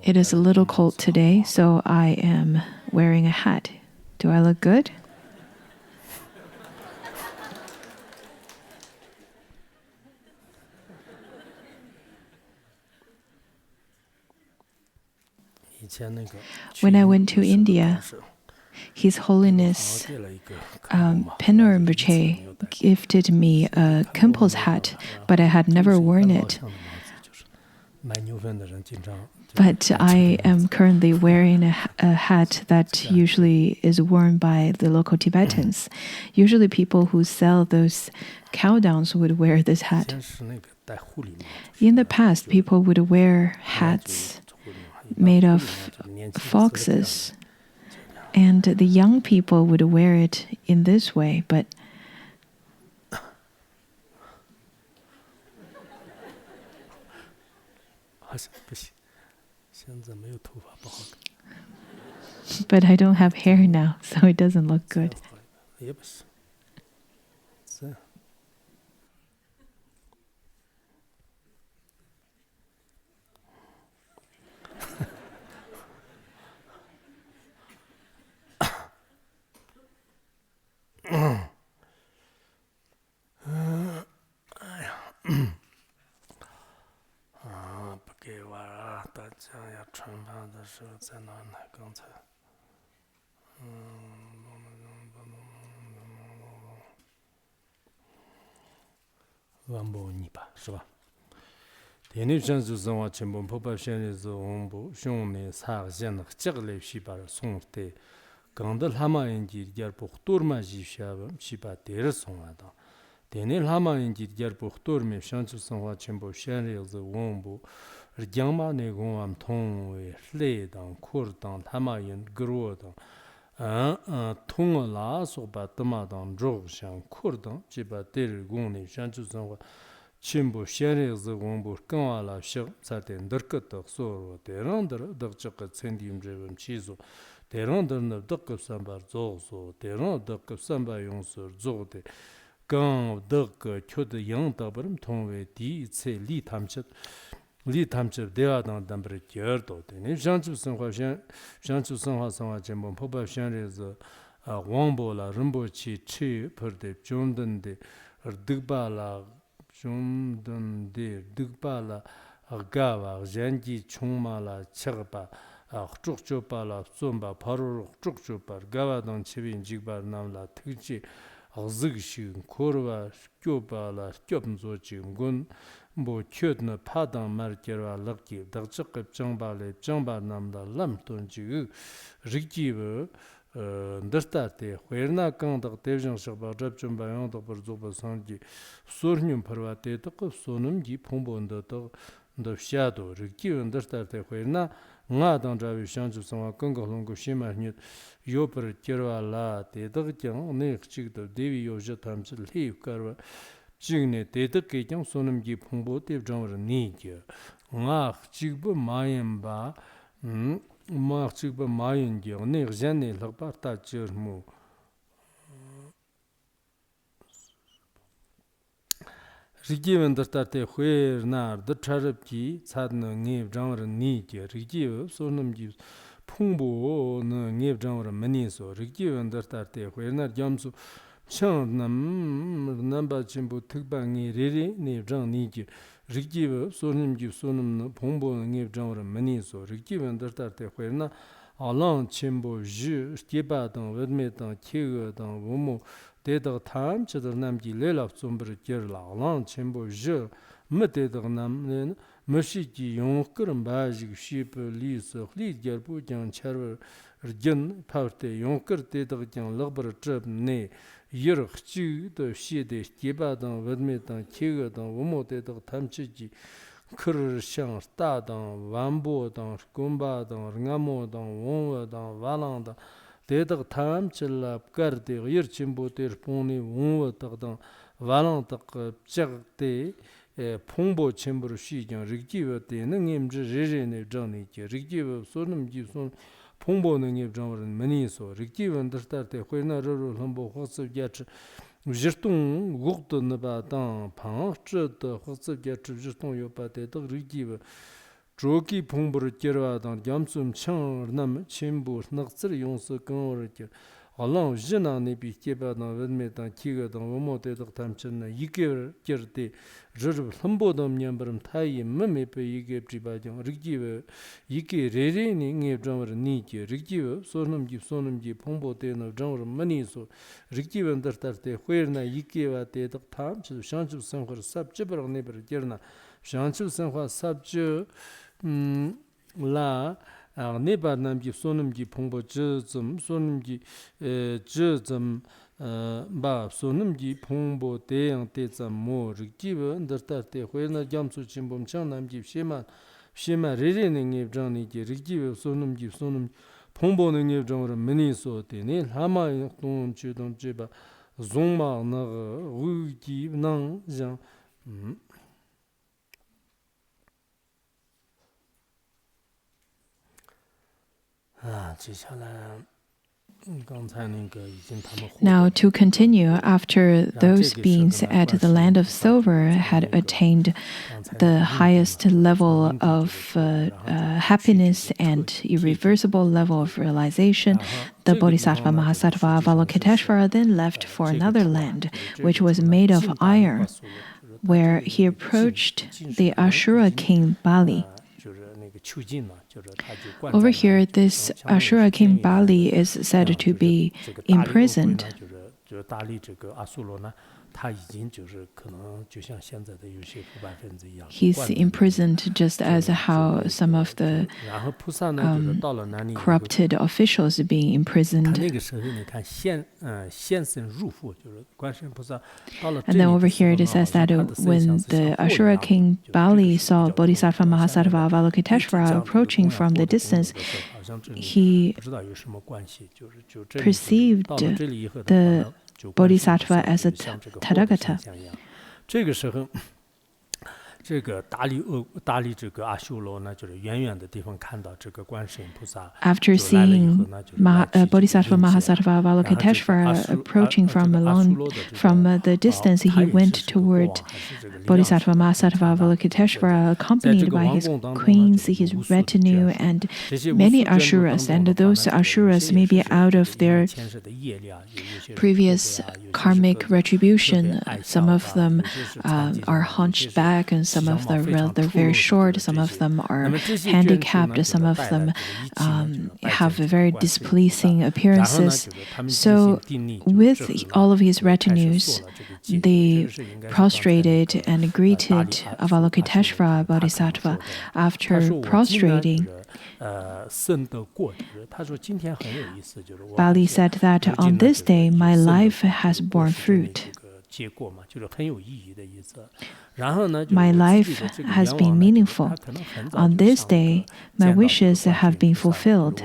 It is a little cold today, so I am wearing a hat. Do I look good? When I went to India, His Holiness Penur Rinpoche gifted me a Khenpo's hat, but I had never worn it. But I am currently wearing a hat that usually is worn by the local Tibetans. Usually people who sell those cow dungs would wear this hat. In the past, people would wear hats made of foxes, and the young people would wear it in this way, but I don't have hair now, so it doesn't look good. Tenel hama inji gyar pukhtur me shanchu sangwa chenpo shenre zi wongbu rgyangma ne gongwam tongwe hle dang kur dang hama yin gro dang tonga la sokpa tama dang drog shang kur dang jiba ter gongne shanchu sangwa chenpo shenre zi wongbu kangwa la shak tsate ndarka tak sorwa terang dar dak chaka tsendim jebam chizo terang dar nab dakkab sambar zog so terang dakkab sambar yongsor zog de gang dak chod yang tabaram tongwe di tse li tamchit dewa dang dambar gyar do de shanchu sanghwa sangwa chenpo poba shenre zi wangbo la rinpo chi chi perde chomdan de digba la gawa zhanji chongma la chagba chuk chopa la tsomba paru chuk chopa gawa dang chibin jigba namla tikchi zigshi korwa kyoba la kyobnzo chi ngun bo kyodna padang markerwa lakki dakchakib changba namla lam tonchi rikjiwa ndartate huerna kangdak devjang shakba drabchumba yangdak par zogba sangji sornyum parwa tetak sonumji pongbo ndatak ndab shado rikjiwa ndartate huerna nga dang drawi shanchu sangwa kanga longo shima nyut yopar kirwa la tetak kyang nek chigdab devi yosha tamchil hei karwa chigne tetak ke kyang sonumji pongbo tev jangwar nikya nga chigba mayan ba maa chigba mayan kya nek zhane lakpa ta chirmu Rikiwa ndartate huer nar da charabki tsadna ngeb jangwara nikya rikiwa sonamji pungbo na ngeb jangwara mani so rikiwa ndartate huer nar gyamsu chang namba chimbo tikba nge riri neb jang nikya rikiwa sonamji sonam pungbo na ngeb jangwara mani so rikiwa ndartate huer nar alang chimbo zhi shtiba dang wadme dang kiga dang womo dedag tam chidar namji lelab zombar gyar lang chenpo zhi ma dedag nam mashi ki yongkar mbajig shib li sakh li gyarpo kyang charwar rgin pavte yongkar dedag kyang lagbar chab ne yir khchig da shi de shtiba dang wadme dang kiga dang womo dedag tam chiji kar shang sta dang wambo dang gomba dang ngamo dang wongwa dang walang dang dedag tam chilab kar de yir chimbo ter pongni wongwa tagdang walang tag chag de pongbo chimbro shi gyang rigjiwa de na ngemzhi re ne zhang ki rigjiwa sonam ji son pongbo na ngeb zhang waran mani so rigjiwa ndartar de huayna raro lambo huatsab gyach zhirtung gugda naba dang pang chid huatsab gyach zhirtung yopa dedag rigjiwa 조기 풍부를 깨러하던 염숨 청남 침부 넉질 용서 근어를 깨 알랑 지나니 비케바던 웬메던 기거던 오모데덕 담쳤나 이게 깨르데 저르 선보던 년버름 타이 맘메페 이게 프리바정 르기베 이게 레레니 녜브정을 니게 르기베 소놈기 풍보데는 정을 많이소 르기베 더터테 회르나 이게와 데덕 탐치 샹주 선거 삽지버랑 네버 깨르나 샹주 선거 삽주 라 네바남기 소놈기 풍보 즈좀 소놈기 즈좀 바 소놈기 풍보 대양 대점 모 르기브 언더타테 회나 잠수 진범 창남기 시마 레레닝 입장니기 르기브 소놈기 풍보는 입장으로 미니소 되네 하마 동 주동 제바 종마 나가 우기 낭장 接下来 Now, to continue, after those beings at the land of silver had attained the highest level of happiness and irreversible level of realization, the Bodhisattva Mahasattva Avalokiteshvara then left for another land, which was made of iron, where he approached the Ashura king Bali. Over here, this Ashura king Bali is said to be imprisoned. He's imprisoned just as how some of the corrupted officials are being imprisoned. And then over here it says that when the Ashura king Bali saw Bodhisattva Mahasattva Avalokiteshvara approaching from the distance, he perceived the Bodhisattva as a Tathagata. After seeing Bodhisattva Mahasattva Avalokiteshvara approaching from the distance, he went toward Bodhisattva Mahasattva Avalokiteshvara accompanied by his queens, his retinue, and many Ashuras. And those Ashuras may be out of their previous karmic retribution. Some of them are hunched back, and some of them they're very short, some of them are handicapped, some of them have very displeasing appearances. So with all of his retinues, they prostrated and greeted Avalokiteshvara Bodhisattva. After prostrating, Bali said that on this day my life has borne fruit. My life has been meaningful. On this day, my wishes have been fulfilled.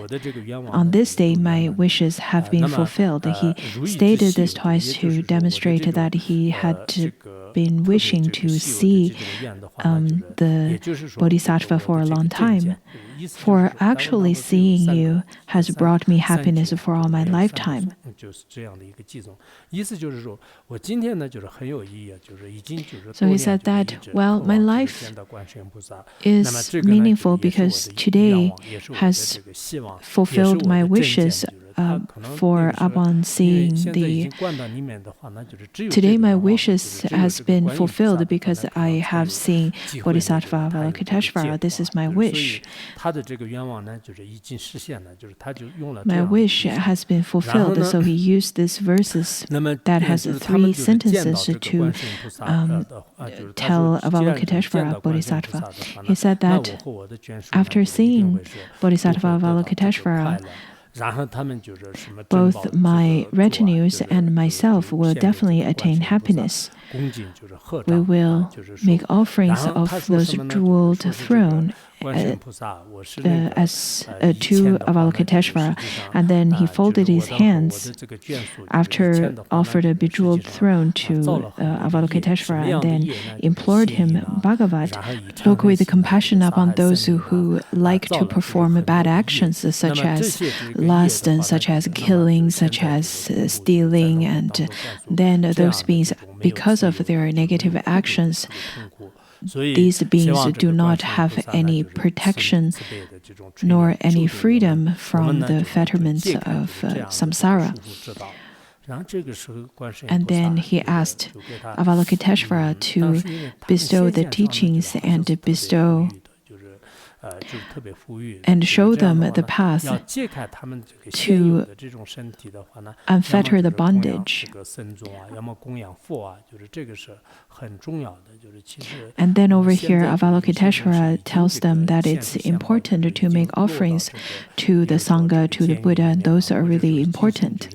On this day, my wishes have been fulfilled. He stated this twice to demonstrate that he had been wishing to see the Bodhisattva for a long time. For actually seeing you has brought me happiness for all my lifetime. So he said that, well, my life is meaningful because today has fulfilled my wishes upon seeing the... Today my wishes has been fulfilled because I have seen Bodhisattva Avalokiteshvara. This is my wish. My wish has been fulfilled, so he used these verses that has 3 sentences to tell Avalokiteshvara Bodhisattva. He said that after seeing Bodhisattva Avalokiteshvara, both my retinues and myself will definitely attain happiness. We will make offerings of those jeweled throne as to Avalokiteshvara, and then he folded his hands after offered a bejeweled throne to Avalokiteshvara, and then implored him, Bhagavat, look with compassion upon those who like to perform bad actions such as lust and such as killing, such as stealing, and then those beings, because of their negative actions, these beings do not have any protection nor any freedom from the fetterments of samsara. And then he asked Avalokiteshvara to bestow the teachings and bestow and show them the path to unfetter the bondage. And then over here, Avalokiteshvara tells them that it's important to make offerings to the Sangha, to the Buddha, and those are really important.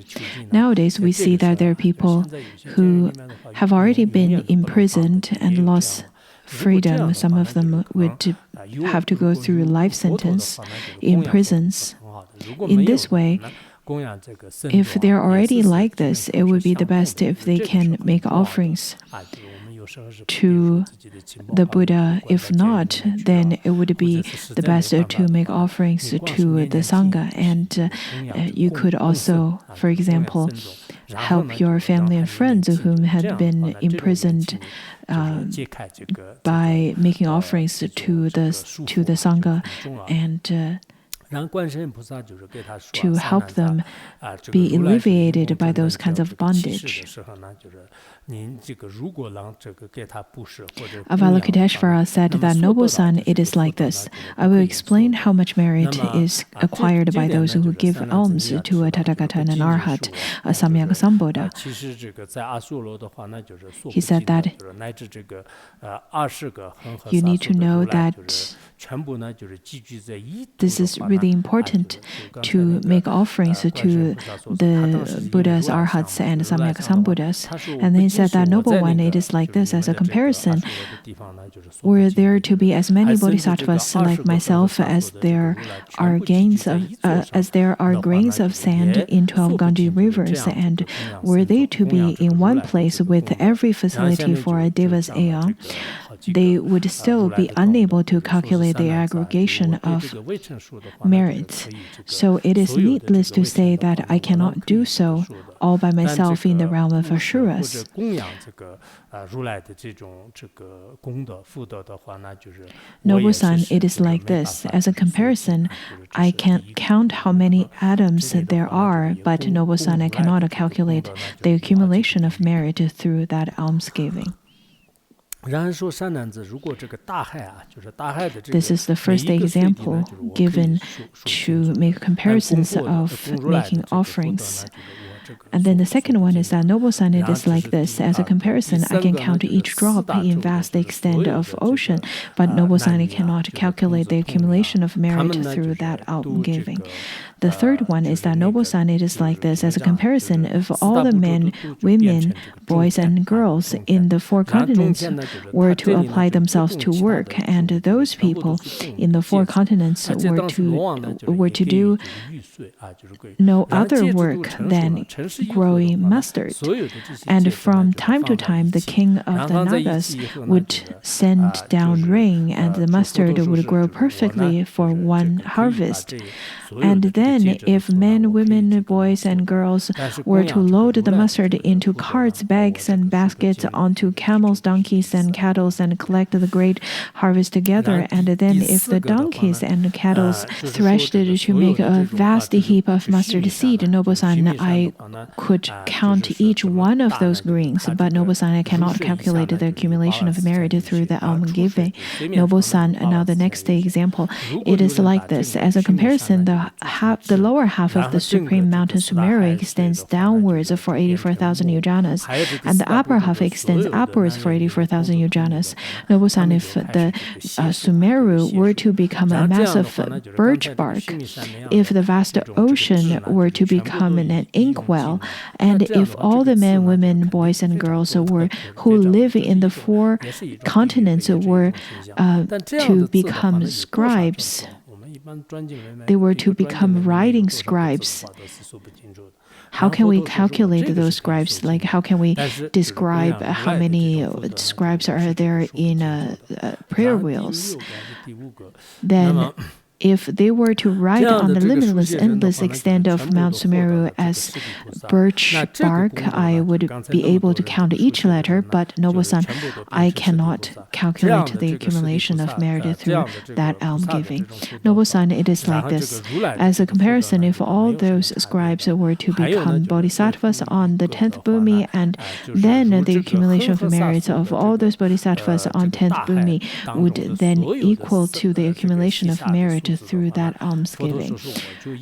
Nowadays, we see that there are people who have already been imprisoned and lost freedom. Some of them would have to go through life sentence in prisons. In this way, if they're already like this, it would be the best if they can make offerings to the Buddha. If not, then it would be the best to make offerings to the Sangha. And you could also, for example, help your family and friends whom had been imprisoned by making offerings to the Sangha and to help them be alleviated by those kinds of bondage. Avalokiteshvara said that, Noble son, it is like this. I will explain how much merit is acquired by those who give alms to a Tathagata and an Arhat, a Samyak Sambuddha. He said that you need to know that this is really important to make offerings to the Buddhas, Arhats, and Samyak Sambuddhas. And then he said that, Noble one, it is like this. As a comparison, were there to be as many bodhisattvas like myself as there are grains of sand in 12 Ganges rivers, and were they to be in one place with every facility for a Deva's aeon, they would still be unable to calculate the aggregation of merits. So it is needless to say that I cannot do so all by myself in the realm of Asuras. Noble son, it is like this. As a comparison, I can't count how many atoms there are, but Noble son, I cannot calculate the accumulation of merit through that almsgiving. This is the first example given to make comparisons of making offerings. And then the second one is that, Noble son, it is like this. As a comparison, I can count each drop in vast extent of ocean, but Noble son, I cannot calculate the accumulation of merit through that almsgiving. The third one is that, Noble son, it is like this. As a comparison, if all the men, women, boys, and girls in the 4 continents were to apply themselves to work, and those people in the 4 continents were to do no other work than growing mustard, and from time to time the king of the Nagas would send down rain, and the mustard would grow perfectly for one harvest. And then, if men, women, boys, and girls were to load the mustard into carts, bags, and baskets onto camels, donkeys, and cattle, and collect the great harvest together, and then if the donkeys and cattle threshed to make a vast heap of mustard seed, Noble son, I could count each one of those grains, but Noble son, I cannot calculate the accumulation of merit through the almsgiving. Noble son, now the next example, it is like this. As a comparison, the lower half of the supreme mountain Sumeru extends downwards for 84,000 yojanas, and the upper half extends upwards for 84,000 yojanas. Noble son, if the Sumeru were to become a mass of birch bark, if the vast ocean were to become an inkwell, and if all the men, women, boys, and girls who live in the 4 continents were to become scribes, they were to become writing scribes. How can we calculate those scribes? Like, how can we describe how many scribes are there in prayer wheels? Then if they were to ride on the limitless, endless extent of Mount Sumeru as birch bark, I would be able to count each letter, but Noble-san, I cannot calculate the accumulation of merit through that almsgiving. Noble-san, it is like this. As a comparison, if all those scribes were to become bodhisattvas on the 10th bhumi, and then the accumulation of merits of all those bodhisattvas on 10th bhumi would then equal to the accumulation of merit through that almsgiving.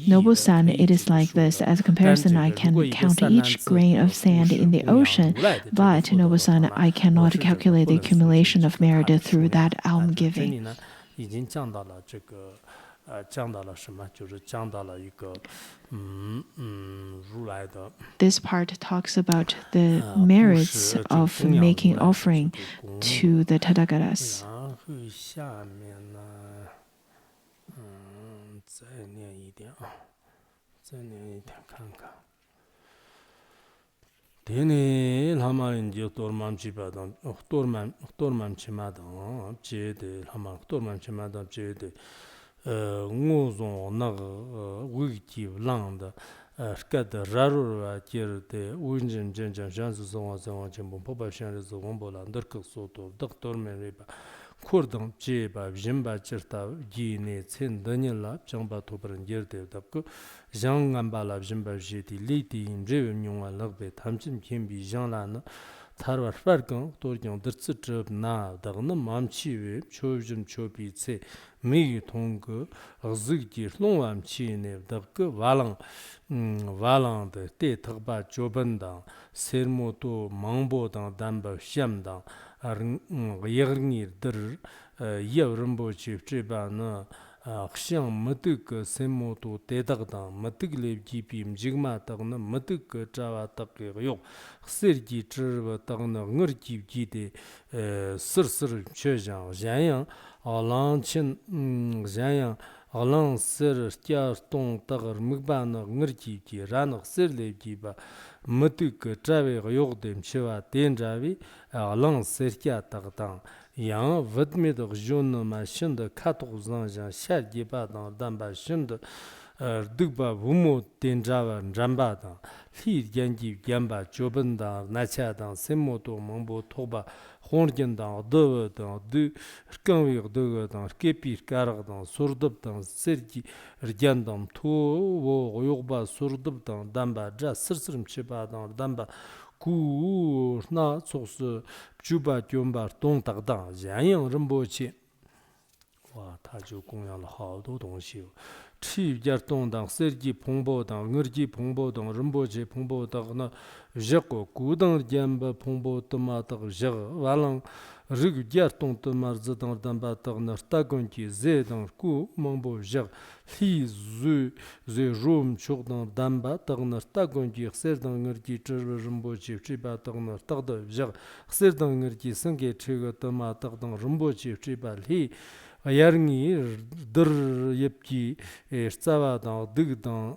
Noble-san, it is like this. As a comparison, I can count each grain of sand in the ocean, but Noble-san, I cannot calculate the accumulation of merit through that almsgiving. This part talks about the merits of making offering to the Tathagatas. 再念一点看看。Tene lama indio tormam chipadam, tormam chimadam, jede lama tormam chimadam jede, ngozon nag wiki land, skad rarura kirte, unjin jenjan jansu zonga zonga chimbum, popa shanri zombola, ndarkak soto, doctor meriba. Kurdam jeba jimba chirta gine tsen danyala changba toparan yerde dabko jangamba la jimba jeti liti imrewe nyongwa lagbe tamchim kembi jangla na tarwar fargang torgyang dirtsi chib na dagna mamchiwe chobjim chobi tse megi tongga gzigdi longwam chi ne dabko walang de te tagba jobandang sermo to mangbo dang damba shamdang yagringir dir yavrimbo chif chiba na xiyang matik semo to tedagdang matik lev jipi mjigma tagna matik chawa tagge yok xir ji chirba tagna ngar jip jide sir chejang zhanyang alang chin zhanyang alang sir tia tong tagar migba na ngar jip ji ranag sir lev jiba matik chawe yok dem chewa ten jawi alang sirkya tagdang yang vidmid gjon ma shind katog zang jang shar jiba dang damba shind dugba wumo ten jawa ramba dang li yanji gyamba joban dang nacha dang semo to mangbo toba hongen dang de dang de rkangwi de dang kepi karag dang surdub dang serji rjan dang to wo yogba surdub dang damba ja sirsrim chiba dang damba 구 나 소스 주바 존바 동닥당 양양 림보치 와 다주 공양了好多东西气节动当设计蓬勃当耳机蓬勃当림보치蓬勃当那热过古当间吧蓬勃的嘛的热完了日节动的嘛子当当吧当那大公鸡在当古蒙博热li zu rum çok dan damba tagnar tagon ji xer dan ngirji rimbo chi ba tagnar tagda jag xer dan ngirji sange chega tama tagdan rimbo chi ba li ayarngi dir yepki tsawa dan dig dan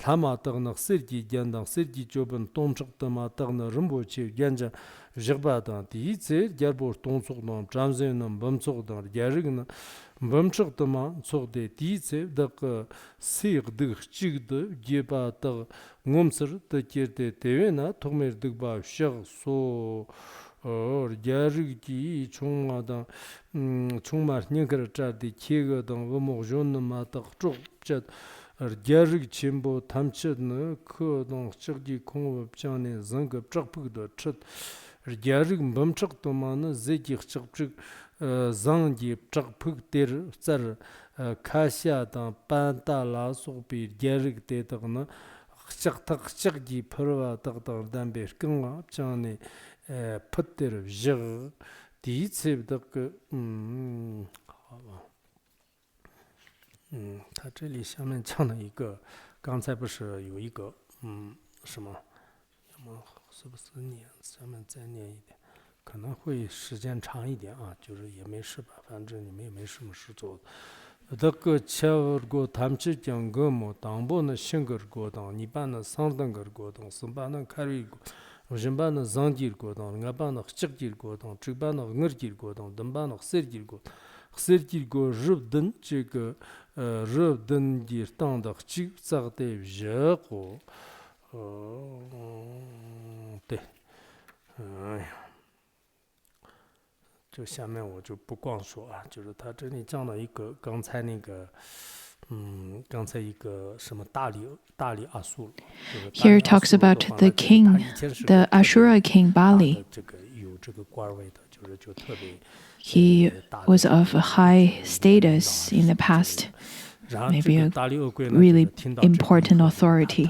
lama tagnar serji gyandan serji joban tomchuk tama tagnar rimbo chi gyanja jigba dan di tse gyarbor tomchuk dan jamzen dan bamchuk dan gyarigna Bamchuk tama tsogde diitse dak siig dig chigde jeba dag ngomsir da kirde tewe na togmer digba shag so gyarig ji chungma dan chungmar nyingar chardi kiega dan vamog zhonna ma dag chog chad gyarig chimbo tamchid na ka dan chigdi kongwab chane zangab chagpigda chad gyarig bamchuk tama na zeki chagpchig zangji chakpuk ter tsar kasha dan panta la sobi gyarig te tagna chak ji parwa tagdang dambe shkangwa chani putter zhig di tsib dak 他这里下面讲了一个刚才不是有一个什么是不是念下面再念一点 可能会时间长一点啊，就是也没事吧，反正你们也没什么事做。这个切过他们去讲个么，当不呢性格过当，你把那上当个过当，是把那开瑞过，我先把那上级过当，我把那七级过当，这把那二级过当，等把那四级过。 Xergil go rubdan chega rub den dir tang da chik zag de je ko对哎呀就下面我就不光说啊，就是他这里讲到一个刚才那个刚才一个什么大理阿苏 Here it talks about the king, the Ashura king Bali. 这个有这个官位的，就特别 He was of a high status in the past, maybe a really important authority.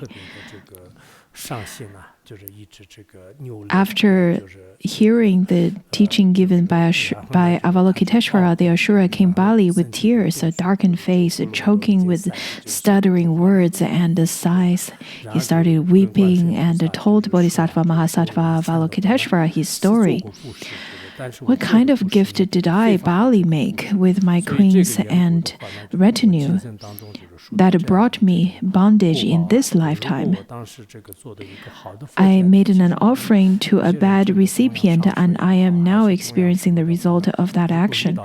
After hearing the teaching given by Avalokiteshvara, the Ashura king Bali, with tears, a darkened face, choking with stuttering words and sighs, he started weeping and told Bodhisattva Mahasattva Avalokiteshvara his story. What kind of gift did I, Bali, make with my queens and retinue that brought me bondage in this lifetime? I made an offering to a bad recipient, and I am now experiencing the result of that action.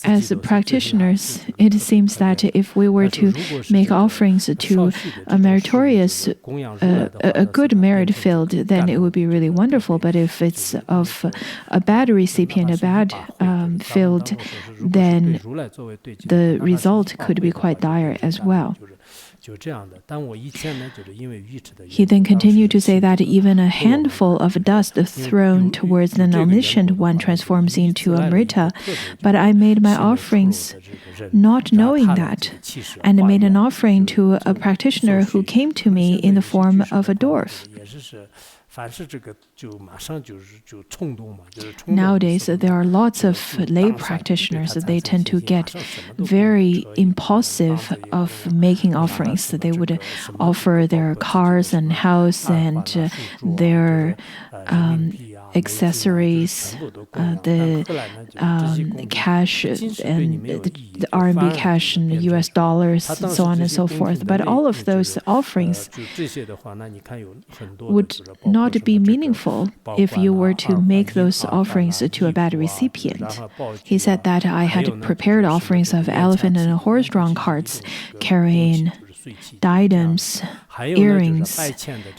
As practitioners, it seems that if we were to make offerings to a meritorious, a good merit field, then it would be really wonderful. But if it's of a bad recipient, a bad field, then the result could be quite dire as well. He then continued to say that even a handful of dust thrown towards an omniscient one transforms into Amrita, but I made my offerings not knowing that, and made an offering to a practitioner who came to me in the form of a dwarf. Nowadays, there are lots of lay practitioners that they tend to get very impulsive of making offerings. They would offer their cars and house and their accessories, the cash and the RMB cash and the US dollars, and so on and so forth. But all of those offerings would not be meaningful if you were to make those offerings to a bad recipient. He said that I had prepared offerings of elephant and horse-drawn carts carrying diadems, earrings,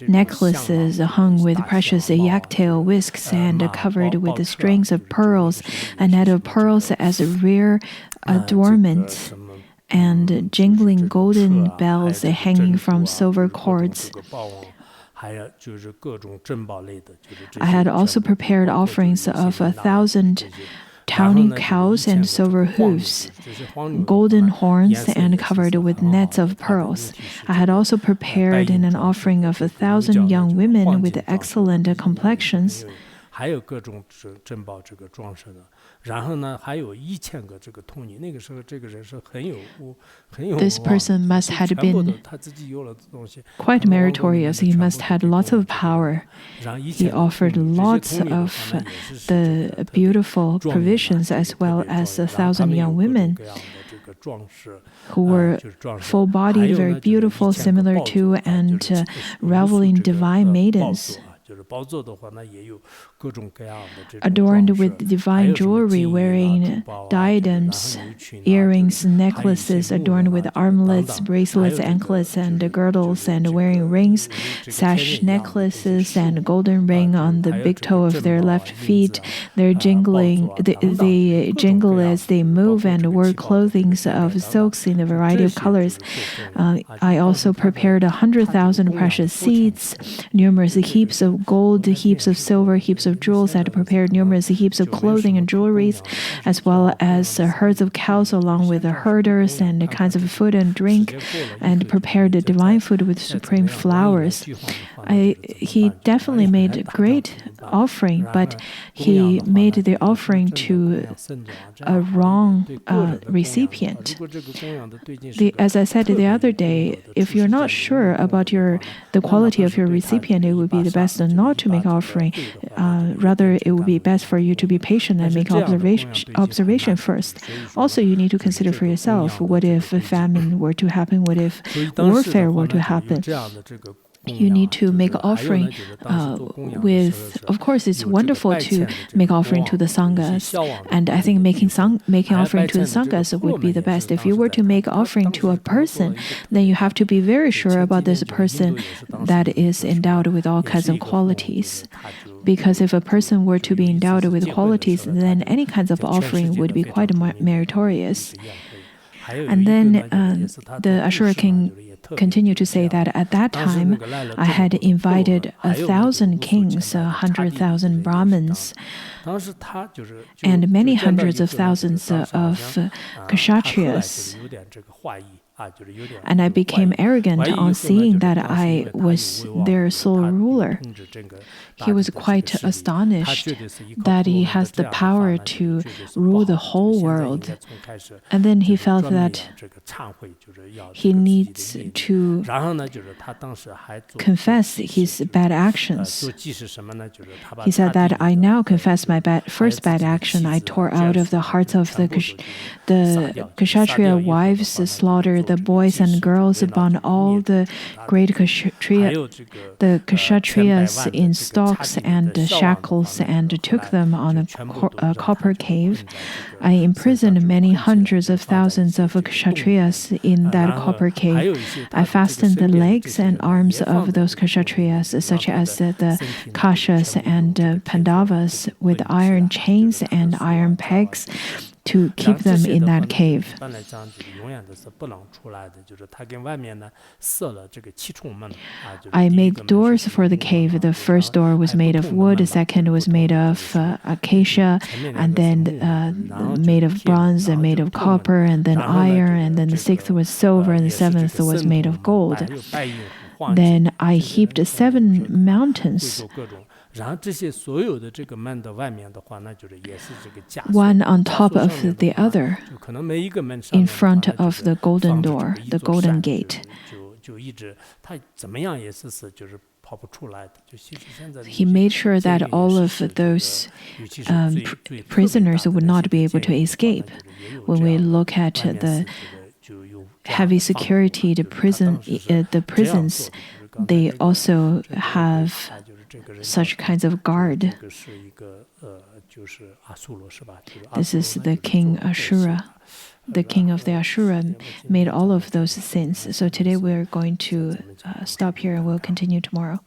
necklaces hung with precious yak-tail whisks and covered with strings of pearls, a net of pearls as rare adornment, and jingling golden bells hanging from silver cords. I had also prepared offerings of 1,000 tawny cows and silver hooves, golden horns and covered with nets of pearls. I had also prepared an offering of 1,000 young women with excellent complexions. This person must have been quite meritorious. He must have lots of power. He offered lots of the beautiful provisions as well as 1,000 young women who were full-bodied, very beautiful, similar to and reveling divine maidens. Adorned with divine jewelry, wearing diadems, earrings, necklaces, adorned with armlets, bracelets, anklets, and girdles, and wearing rings, sash necklaces, and golden ring on the big toe of their left feet. They're jingling, they jingle as they move, and wear clothing of silks in a variety of colors. I also prepared 100,000 precious seeds, numerous heaps of gold, heaps of silver, heaps of jewels. I had prepared numerous heaps of clothing and jewelries, as well as herds of cows along with the herders and kinds of food and drink, and prepared the divine food with supreme flowers. He definitely made a great offering, but he made the offering to a wrong recipient. As I said the other day, if you're not sure about the quality of your recipient, it would be the best not to make offering. Rather, it would be best for you to be patient and make observation first. Also, you need to consider for yourself, what if a famine were to happen? What if warfare were to happen? you need to make offering with, of course, it's wonderful to make offering to the sanghas, and I think making offering to the sanghas would be the best. If you were to make offering to a person, then you have to be very sure about this person that is endowed with all kinds of qualities. Because if a person were to be endowed with qualities, then any kinds of offering would be quite meritorious. And then the Ashura king continued to say that at that time, I had invited 1,000 kings, 100,000 Brahmins, and many hundreds of thousands of Kshatriyas. And I became arrogant on seeing that I was their sole ruler. He was quite astonished that he has the power to rule the whole world. And then he felt that he needs to confess his bad actions. He said that I now confess my first bad action. I tore out of the hearts of the Kshatriya wives, slaughtered the boys and girls upon all the great Kshatriyas in stocks and shackles, and took them on a copper cave. I imprisoned many hundreds of thousands of Kshatriyas in that copper cave. I fastened the legs and arms of those Kshatriyas, such as the Kashas and Pandavas, with iron chains and iron pegs, to keep them in that cave. I made doors for the cave. The first door was made of wood, the second was made of acacia, and then made of bronze, and made of copper, and then iron, and then the sixth was silver, and the seventh was made of gold. Then I heaped 7 mountains, one on top of the other, in front of the golden door, the golden gate. He made sure that all of those prisoners would not be able to escape. When we look at the heavy security, the prisons, they also have such kinds of guard. This is the king Ashura. The king of the Ashura made all of those sins. So today we're going to stop here and we'll continue tomorrow.